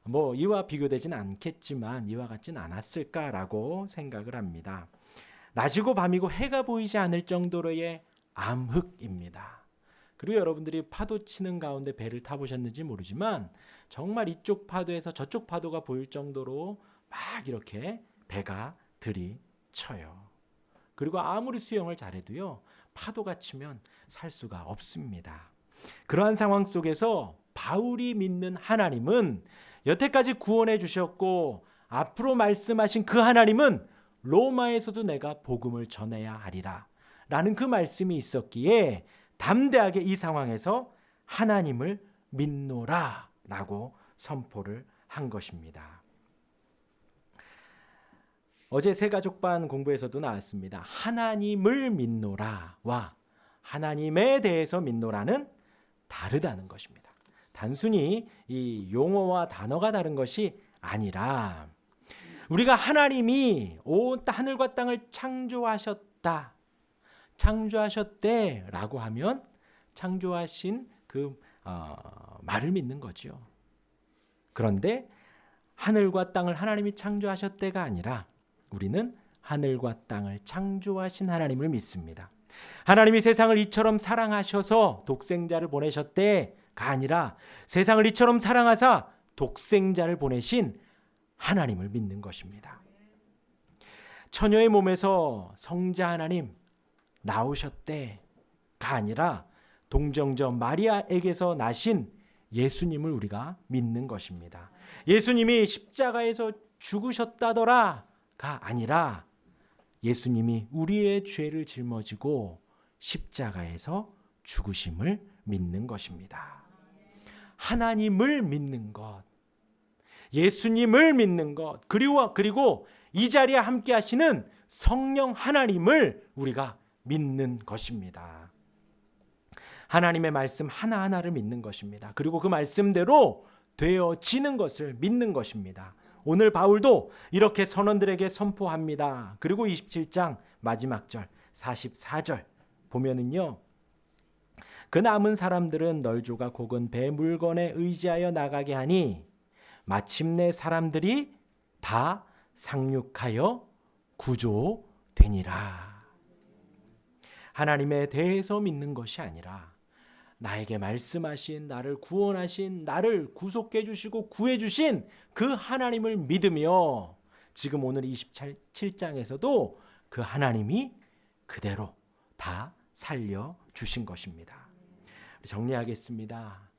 뭐 이와 비교되지는 않겠지만 이와 같진 않았을까라고 생각을 합니다. 낮이고 밤이고 해가 보이지 않을 정도로의 암흑입니다. 그리고 여러분들이 파도 치는 가운데 배를 타보셨는지 모르지만 정말 이쪽 파도에서 저쪽 파도가 보일 정도로 막 이렇게 배가 들이쳐요. 그리고 아무리 수영을 잘해도요, 파도가 치면 살 수가 없습니다. 그러한 상황 속에서 바울이 믿는 하나님은 여태까지 구원해 주셨고 앞으로 말씀하신 그 하나님은 로마에서도 내가 복음을 전해야 하리라 라는 그 말씀이 있었기에 담대하게 이 상황에서 하나님을 믿노라 라고 선포를 한 것입니다. 어제 새가족반 공부에서도 나왔습니다. 하나님을 믿노라와 하나님에 대해서 믿노라는 다르다는 것입니다. 단순히 이 용어와 단어가 다른 것이 아니라 우리가 하나님이 온 하늘과 땅을 창조하셨대라고 하면 창조하신 그 말을 믿는 거죠. 그런데 하늘과 땅을 하나님이 창조하셨대가 아니라 우리는 하늘과 땅을 창조하신 하나님을 믿습니다. 하나님이 세상을 이처럼 사랑하셔서 독생자를 보내셨대가 아니라 세상을 이처럼 사랑하사 독생자를 보내신 하나님을 믿는 것입니다. 처녀의 몸에서 성자 하나님 나오셨대가 아니라 동정녀 마리아에게서 나신 예수님을 우리가 믿는 것입니다. 예수님이 십자가에서 죽으셨다더라가 아니라 예수님이 우리의 죄를 짊어지고 십자가에서 죽으심을 믿는 것입니다. 하나님을 믿는 것, 예수님을 믿는 것, 그리고 이 자리에 함께 하시는 성령 하나님을 우리가 믿는 것입니다. 하나님의 말씀 하나하나를 믿는 것입니다. 그리고 그 말씀대로 되어지는 것을 믿는 것입니다. 오늘 바울도 이렇게 선원들에게 선포합니다. 그리고 27장 마지막 절 44절 보면은요. 그 남은 사람들은 널조가 곡은 배 물건에 의지하여 나가게 하니 마침내 사람들이 다 상륙하여 구조되니라. 하나님에 대해서 믿는 것이 아니라 나에게 말씀하신, 나를 구원하신, 나를 구속해 주시고 구해 주신 그 하나님을 믿으며 지금 오늘 27장에서도 그 하나님이 그대로 다 살려주신 것입니다. 정리하겠습니다.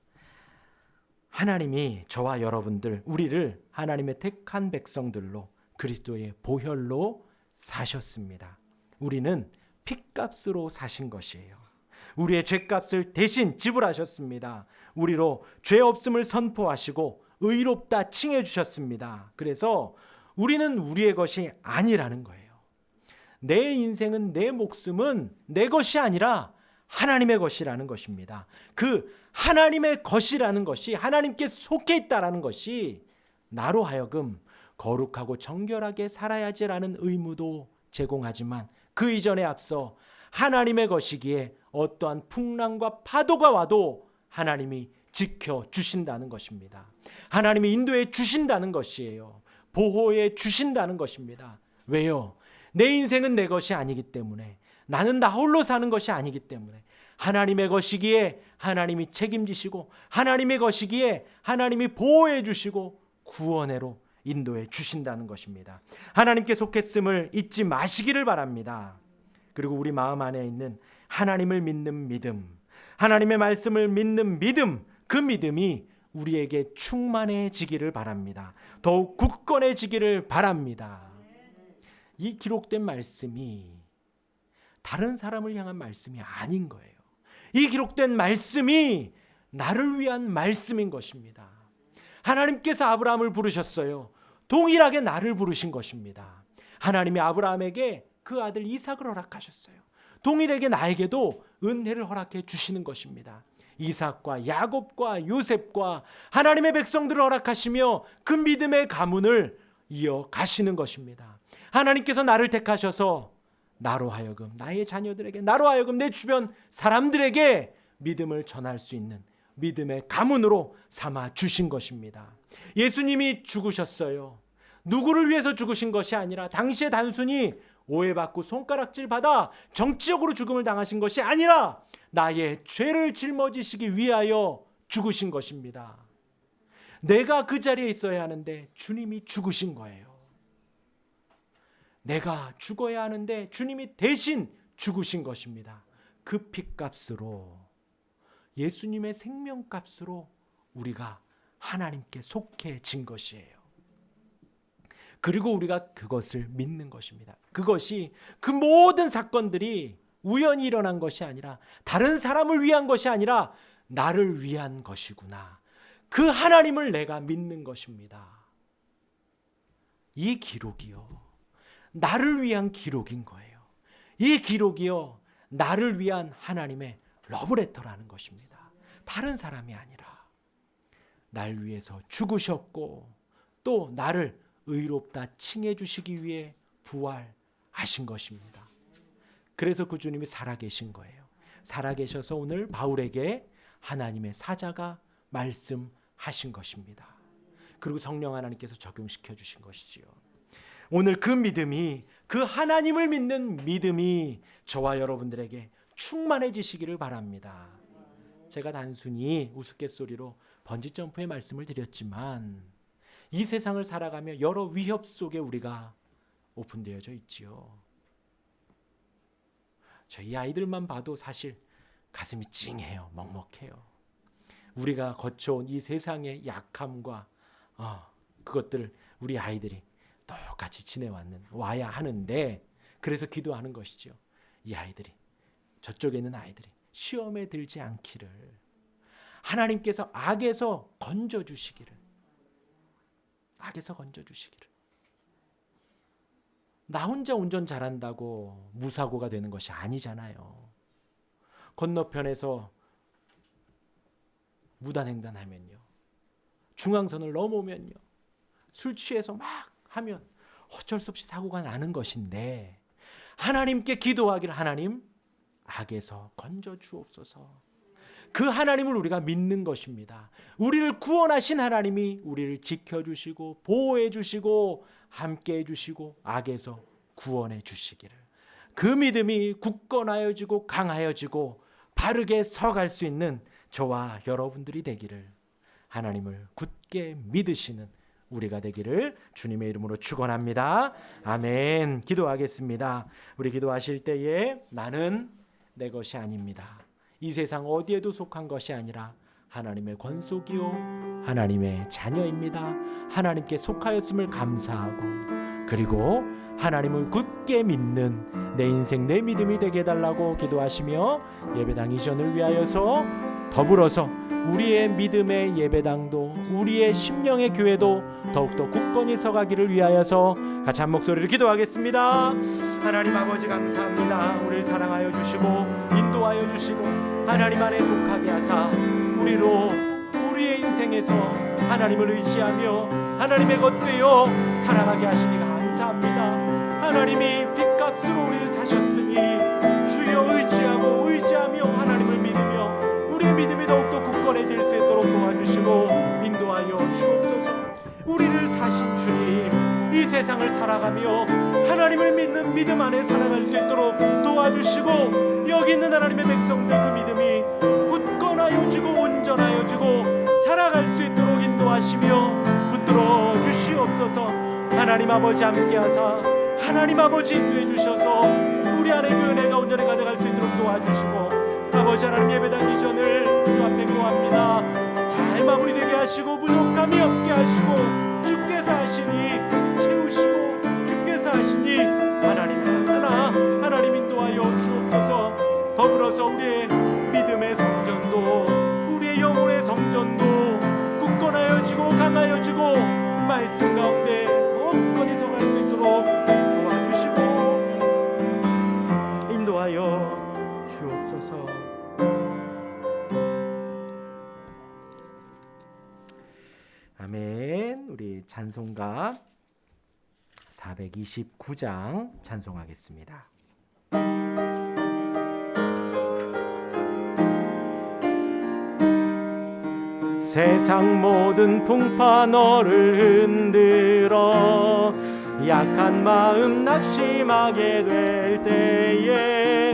하나님이 저와 여러분들, 우리를 하나님의 택한 백성들로 그리스도의 보혈로 사셨습니다. 우리는 핏값으로 사신 것이에요. 우리의 죄값을 대신 지불하셨습니다. 우리로 죄 없음을 선포하시고 의롭다 칭해 주셨습니다. 그래서 우리는 우리의 것이 아니라는 거예요. 내 인생은, 내 목숨은 내 것이 아니라 하나님의 것이라는 것입니다. 그 하나님의 것이라는 것이, 하나님께 속해 있다라는 것이 나로 하여금 거룩하고 정결하게 살아야지라는 의무도 제공하지만 그 이전에 앞서 하나님의 것이기에 어떠한 풍랑과 파도가 와도 하나님이 지켜주신다는 것입니다. 하나님이 인도해 주신다는 것이에요. 보호해 주신다는 것입니다. 왜요? 내 인생은 내 것이 아니기 때문에, 나는 나 홀로 사는 것이 아니기 때문에 하나님의 것이기에 하나님이 책임지시고, 하나님의 것이기에 하나님이 보호해 주시고 구원해로 인도해 주신다는 것입니다. 하나님께 속했음을 잊지 마시기를 바랍니다. 그리고 우리 마음 안에 있는 하나님을 믿는 믿음, 하나님의 말씀을 믿는 믿음, 그 믿음이 우리에게 충만해지기를 바랍니다. 더욱 굳건해지기를 바랍니다. 이 기록된 말씀이 다른 사람을 향한 말씀이 아닌 거예요. 이 기록된 말씀이 나를 위한 말씀인 것입니다. 하나님께서 아브라함을 부르셨어요. 동일하게 나를 부르신 것입니다. 하나님이 아브라함에게 그 아들 이삭을 허락하셨어요. 동일하게 나에게도 은혜를 허락해 주시는 것입니다. 이삭과 야곱과 요셉과 하나님의 백성들을 허락하시며 그 믿음의 가문을 이어가시는 것입니다. 하나님께서 나를 택하셔서 나로 하여금, 나의 자녀들에게, 나로 하여금 내 주변 사람들에게 믿음을 전할 수 있는 믿음의 가문으로 삼아 주신 것입니다. 예수님이 죽으셨어요. 누구를 위해서 죽으신 것이 아니라 당시에 단순히 오해받고 손가락질 받아 정치적으로 죽음을 당하신 것이 아니라 나의 죄를 짊어지시기 위하여 죽으신 것입니다. 내가 그 자리에 있어야 하는데 주님이 죽으신 거예요. 내가 죽어야 하는데 주님이 대신 죽으신 것입니다. 그 핏값으로, 예수님의 생명값으로 우리가 하나님께 속해진 것이에요. 그리고 우리가 그것을 믿는 것입니다. 그것이, 그 모든 사건들이 우연히 일어난 것이 아니라, 다른 사람을 위한 것이 아니라 나를 위한 것이구나. 그 하나님을 내가 믿는 것입니다. 이 기록이요, 나를 위한 기록인 거예요. 이 기록이요, 나를 위한 하나님의 러브레터라는 것입니다. 다른 사람이 아니라 날 위해서 죽으셨고 또 나를 의롭다 칭해 주시기 위해 부활하신 것입니다. 그래서 그 주님이 살아계신 거예요. 살아계셔서 오늘 바울에게 하나님의 사자가 말씀하신 것입니다. 그리고 성령 하나님께서 적용시켜 주신 것이지요. 오늘 그 믿음이, 그 하나님을 믿는 믿음이 저와 여러분들에게 충만해지시기를 바랍니다. 제가 단순히 우스갯소리로 번지점프의 말씀을 드렸지만 이 세상을 살아가며 여러 위협 속에 우리가 오픈되어져 있지요. 저희 아이들만 봐도 사실 가슴이 찡해요. 먹먹해요. 우리가 거쳐온 이 세상의 약함과 그것들을 우리 아이들이 똑같이 지내와야 하는데, 그래서 기도하는 것이죠. 이 아이들이, 저쪽에 있는 아이들이 시험에 들지 않기를, 하나님께서 악에서 건져주시기를, 악에서 건져주시기를. 나 혼자 운전 잘한다고 무사고가 되는 것이 아니잖아요. 건너편에서 무단횡단하면요, 중앙선을 넘어오면요, 술 취해서 막 하면 어쩔 수 없이 사고가 나는 것인데, 하나님께 기도하기를, 하나님 악에서 건져 주옵소서. 그 하나님을 우리가 믿는 것입니다. 우리를 구원하신 하나님이 우리를 지켜주시고 보호해 주시고 함께해 주시고 악에서 구원해 주시기를, 그 믿음이 굳건하여지고 강하여지고 바르게 서갈 수 있는 저와 여러분들이 되기를, 하나님을 굳게 믿으시는 우리가 되기를 주님의 이름으로 축원합니다. 아멘. 기도하겠습니다. 우리 기도하실 때에 나는 내 것이 아닙니다. 이 세상 어디에도 속한 것이 아니라 하나님의 권속이요 하나님의 자녀입니다. 하나님께 속하였음을 감사하고, 그리고 하나님을 굳게 믿는 내 인생 내 믿음이 되게 해달라고 기도하시며, 예배당 이전을 위하여서 더불어서 우리의 믿음의 예배당도, 우리의 심령의 교회도 더욱더 굳건히 서가기를 위하여서 같이 한 목소리로 기도하겠습니다. 하나님 아버지 감사합니다. 우리를 사랑하여 주시고 인도하여 주시고 하나님 안에 속하게 하사 우리의 인생에서 하나님을 의지하며 하나님의 것 되어 살아가게 하시니 감사합니다. 하나님이 빚값으로 우리를 사셨으니 주여 의지하며 하나님을 믿으며 우리의 믿음이 더욱더 굳건해질 수 있도록 도와주시고 인도하여 주옵소서. 우리를 사신 주님, 이 세상을 살아가며 하나님을 믿는 믿음 안에 살아갈 수 있도록 도와주시고, 여기 있는 하나님의 백성들 그 믿음이 굳건하여지고 온전하여지고 자라갈 수 있도록 인도하시며 붙들어 주시옵소서. 하나님 아버지 함께하사 하나님 아버지 인도해 주셔서 우리 안에 그 은혜가 온전히 가득할 수 있도록 도와주시고, 아버지 하나님 예배당 이전을 주 앞에 구합니다. 잘 마무리되게 하시고 부족함이 없게 하시고 주께서 하시니 채우시고 주께서 하시니 하나님 하나 하나님 인도하여 주옵소서. 더불어서 우리의 믿음의 성전도 우리의 영혼의 성전도 굳건하여지고 강하여지고 말씀 가운데 더 굳건히 서갈 수 있도록 도와주시고 인도하여 주옵소서. 아멘. 우리 찬송가 429장 찬송하겠습니다. 세상 모든 풍파 너를 흔들어 약한 마음 낙심하게 될 때에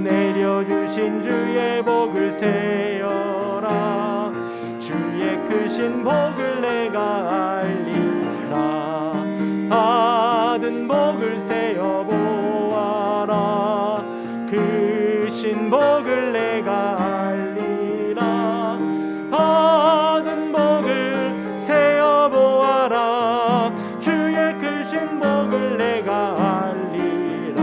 내려주신 주의 복을 세어라. 주의 크신 복을 내가 알리라. 받은 복을 세어 보아라. 크신 복을 내가 알리라. 받은 복을 세어 보아라. 주의 크신 복을 내가 알리라.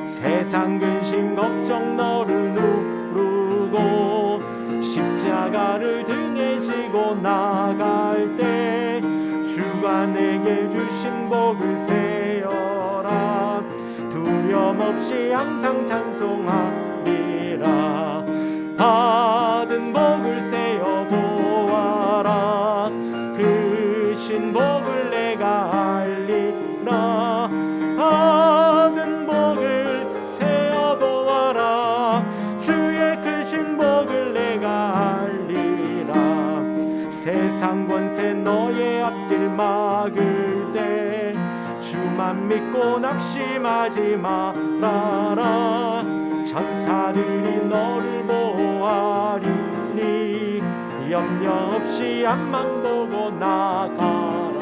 세상 근심 걱정 너를 누르고 십자가를 등에 지고 나갈 때 주가 내게 주신 복을 세어라. 두려움 없이 항상 찬송하리라. 받은 복을 세어 보아라. 크신 복을 내가 알리라. 받은 복을 세어 보아라. 주의 크신 복을 내가 알리라. 세상 권세 너의 앞길 막을 때 주만 믿고 낙심하지 말아라. 천사들이 너를 보호하리니 염려 없이 앞만 보고 나가라.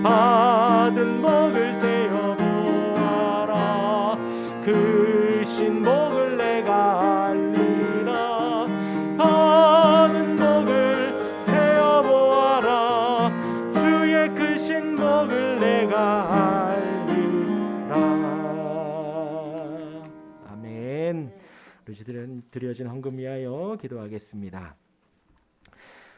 받은 복을 세어 보아라. 크신 복을 내가 알리라. 받은 복을 세어 보아라. 주의 크신 복을 내가 알리라. 아멘. 우리 드려진 헌금 위하여 기도하겠습니다.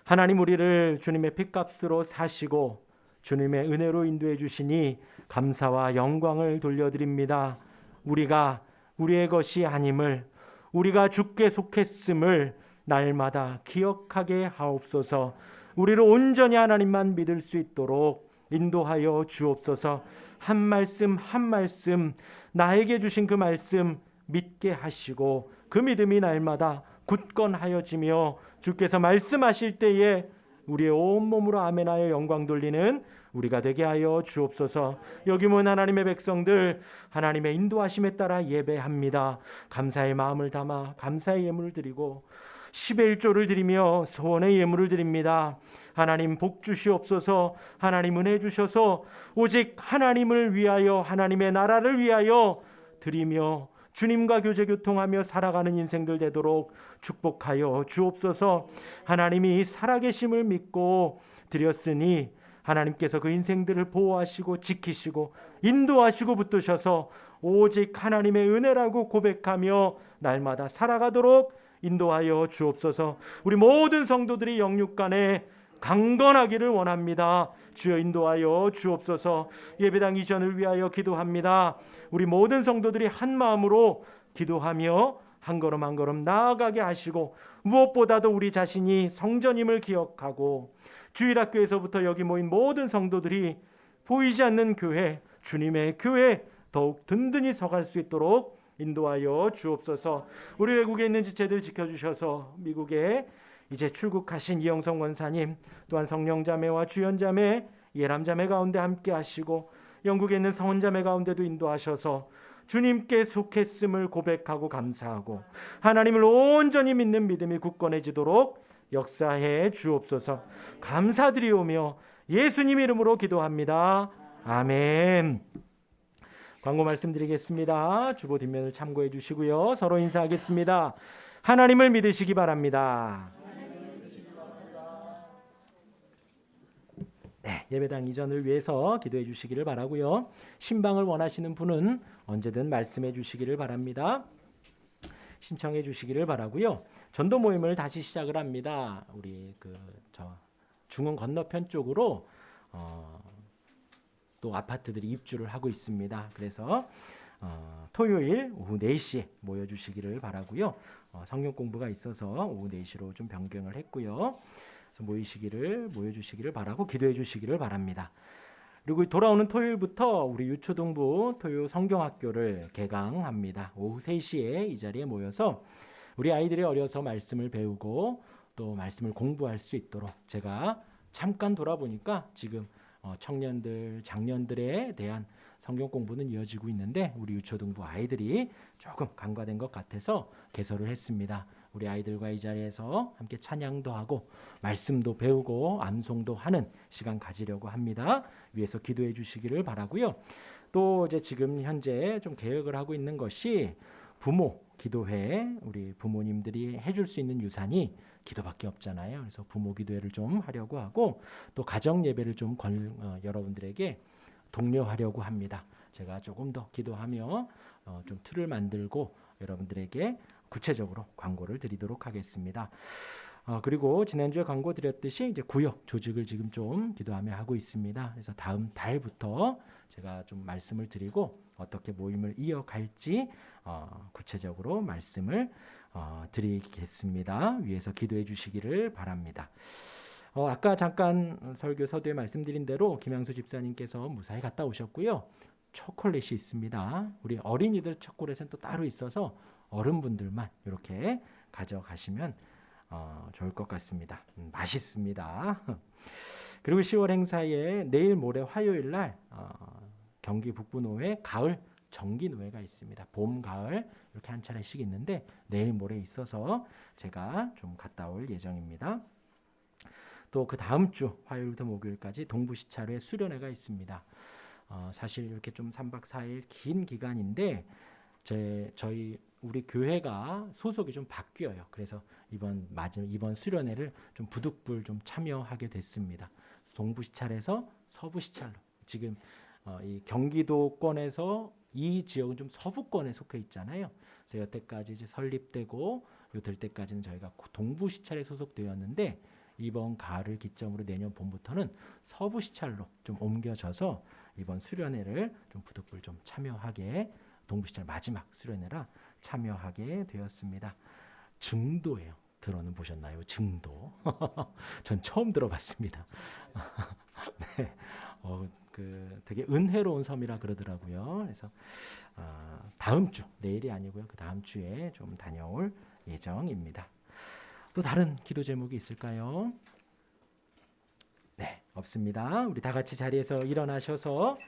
하나님, 우리를 주님의 핏값으로 사시고 주님의 은혜로 인도해 주시니 감사와 영광을 돌려드립니다. 우리가 우리의 것이 아님을, 우리가 주께 속했음을 날마다 기억하게 하옵소서. 우리를 온전히 하나님만 믿을 수 있도록 인도하여 주옵소서. 한 말씀 한 말씀 나에게 주신 그 말씀 믿게 하시고 그 믿음이 날마다 굳건하여지며 주께서 말씀하실 때에 우리의 온몸으로 아멘하여 영광 돌리는 우리가 되게 하여 주옵소서. 여기 모인 하나님의 백성들, 하나님의 인도하심에 따라 예배합니다. 감사의 마음을 담아 감사의 예물을 드리고 10의 1조를 드리며 소원의 예물을 드립니다. 하나님 복 주시옵소서. 하나님 은혜 주셔서 오직 하나님을 위하여, 하나님의 나라를 위하여 드리며 주님과 교제 교통하며 살아가는 인생들 되도록 축복하여 주옵소서. 하나님이 살아계심을 믿고 드렸으니 하나님께서 그 인생들을 보호하시고 지키시고 인도하시고 붙드셔서 오직 하나님의 은혜라고 고백하며 날마다 살아가도록 인도하여 주옵소서. 우리 모든 성도들이 영육간에 강건하기를 원합니다. 주여 인도하여 주옵소서. 예배당 이전을 위하여 기도합니다. 우리 모든 성도들이 한 마음으로 기도하며 한 걸음 한 걸음 나아가게 하시고 무엇보다도 우리 자신이 성전임을 기억하고 주일학교에서부터 여기 모인 모든 성도들이 보이지 않는 교회, 주님의 교회 더욱 든든히 서갈 수 있도록 인도하여 주옵소서. 우리 외국에 있는 지체들 지켜주셔서 미국에 이제 출국하신 이영성 원사님 또한 성령자매와 주연자매, 예람자매 가운데 함께 하시고 영국에 있는 성원자매 가운데도 인도하셔서 주님께 속했음을 고백하고 감사하고 하나님을 온전히 믿는 믿음이 굳건해지도록 역사해 주옵소서. 감사드리오며 예수님 이름으로 기도합니다. 아멘. 광고 말씀드리겠습니다. 주보 뒷면을 참고해 주시고요. 서로 인사하겠습니다. 하나님을 믿으시기 바랍니다. 네, 예배당 이전을 위해서 기도해 주시기를 바라고요. 신방을 원하시는 분은 언제든 말씀해 주시기를 바랍니다. 신청해 주시기를 바라고요. 전도 모임을 다시 시작을 합니다. 우리 중흥 건너편 쪽으로 또 아파트들이 입주를 하고 있습니다. 그래서 토요일 오후 4시에 모여주시기를 바라고요. 성경 공부가 있어서 오후 4시로 좀 변경을 했고요. 그래서 모여주시기를 바라고 기도해 주시기를 바랍니다. 그리고 돌아오는 토요일부터 우리 유초등부 토요 성경학교를 개강합니다. 오후 3시에 이 자리에 모여서 우리 아이들이 어려서 말씀을 배우고 또 말씀을 공부할 수 있도록 제가 잠깐 돌아보니까 지금 청년들, 장년들에 대한 성경 공부는 이어지고 있는데 우리 유초등부 아이들이 조금 간과된 것 같아서 개설을 했습니다. 우리 아이들과 이 자리에서 함께 찬양도 하고 말씀도 배우고 암송도 하는 시간 가지려고 합니다. 위에서 기도해 주시기를 바라고요. 또 이제 지금 현재 좀 계획을 하고 있는 것이 부모 기도회, 우리 부모님들이 해줄 수 있는 유산이 기도밖에 없잖아요. 그래서 부모 기도회를 좀 하려고 하고 또 가정 예배를 좀 여러분들에게 독려하려고 합니다. 제가 조금 더 기도하며 좀 틀을 만들고 여러분들에게 구체적으로 광고를 드리도록 하겠습니다. 그리고 지난주에 광고 드렸듯이 이제 구역 조직을 지금 좀 기도하며 하고 있습니다. 그래서 다음 달부터 제가 좀 말씀을 드리고 어떻게 모임을 이어갈지 구체적으로 말씀을 드리겠습니다. 위에서 기도해 주시기를 바랍니다. 아까 잠깐 설교 서두에 말씀드린 대로 김양수 집사님께서 무사히 갔다 오셨고요. 초콜릿이 있습니다. 우리 어린이들 초콜릿은 또 따로 있어서 어른분들만 이렇게 가져가시면 좋을 것 같습니다. 맛있습니다. 그리고 10월 행사에 내일 모레 화요일 날 경기 북부노회 가을 정기노회가 있습니다. 봄, 가을 이렇게 한 차례씩 있는데 내일 모레 있어서 제가 좀 갔다 올 예정입니다. 또 그 다음 주 화요일부터 목요일까지 동부시찰회 수련회가 있습니다. 사실 이렇게 좀 3박 4일 긴 기간인데 저희 우리 교회가 소속이 좀 바뀌어요. 그래서 이번 수련회를 좀 부득불 좀 참여하게 됐습니다. 동부시찰에서 서부시찰로 지금 이 경기도권에서 이 지역은 좀 서부권에 속해 있잖아요. 그래서 여태까지 이제 설립되고 될 때까지는 저희가 동부시찰에 소속되었는데 이번 가을을 기점으로 내년 봄부터는 서부시찰로 좀 옮겨져서 이번 수련회를 좀 부득불 좀 참여하게 동부시찰 마지막 수련회라 참여하게 되었습니다. 증도예요. 들어는 보셨나요? 증도. 전 처음 들어봤습니다. 네, 되게 은혜로운 섬이라 그러더라고요. 그래서 다음 주 내일이 아니고요. 그 다음 주에 좀 다녀올 예정입니다. 또 다른 기도 제목이 있을까요? 네, 없습니다. 우리 다 같이 자리에서 일어나셔서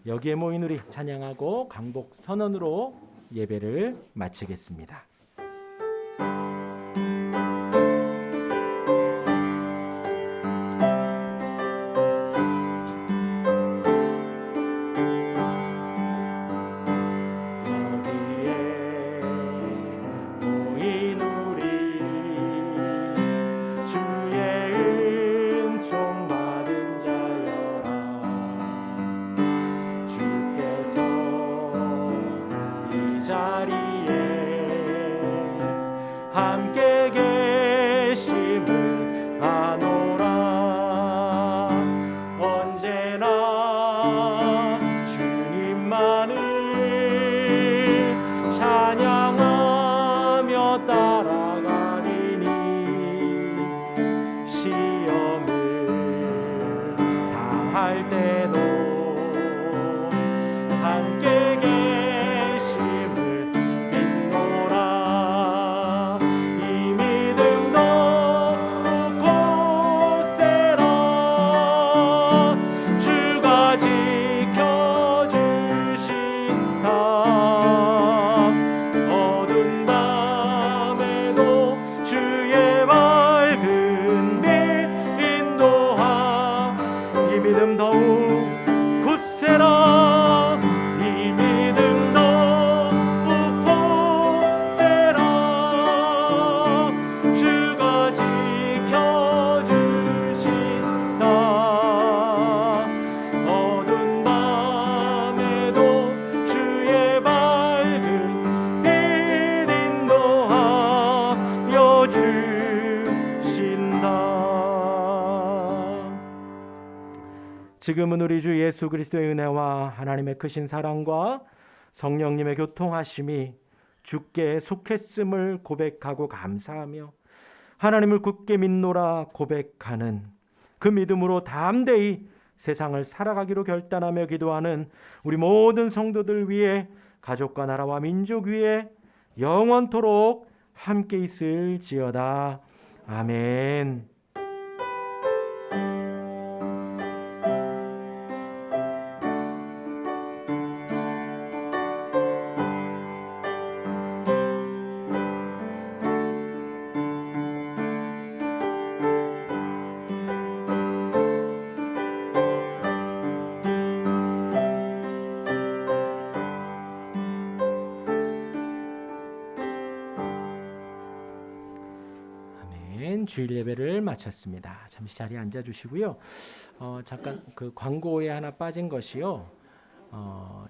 여기에 모인 우리 찬양하고 강복 선언으로 예배를 마치겠습니다. 여기에 지금은 우리 주 예수 그리스도의 은혜와 하나님의 크신 사랑과 성령님의 교통하심이 주께 속했음을 고백하고 감사하며 하나님을 굳게 믿노라 고백하는 그 믿음으로 담대히 세상을 살아가기로 결단하며 기도하는 우리 모든 성도들 위해 가족과 나라와 민족 위에 영원토록 함께 있을지어다. 아멘. 주일 예배를 마쳤습니다. 잠시 자리에 앉아 주시고요. 잠깐 그 광고에 하나 빠진 것이요.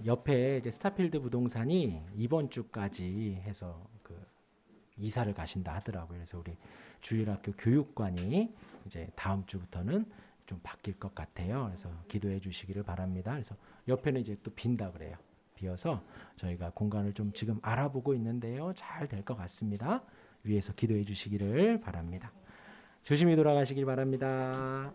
옆에 이제 스타필드 부동산이 이번 주까지 해서 그 이사를 가신다 하더라고요. 그래서 우리 주일학교 교육관이 이제 다음 주부터는 좀 바뀔 것 같아요. 그래서 기도해 주시기를 바랍니다. 그래서 옆에는 이제 또 빈다 그래요. 비어서 저희가 공간을 좀 지금 알아보고 있는데요. 잘 될 것 같습니다. 위에서 기도해 주시기를 바랍니다. 조심히 돌아가시길 바랍니다.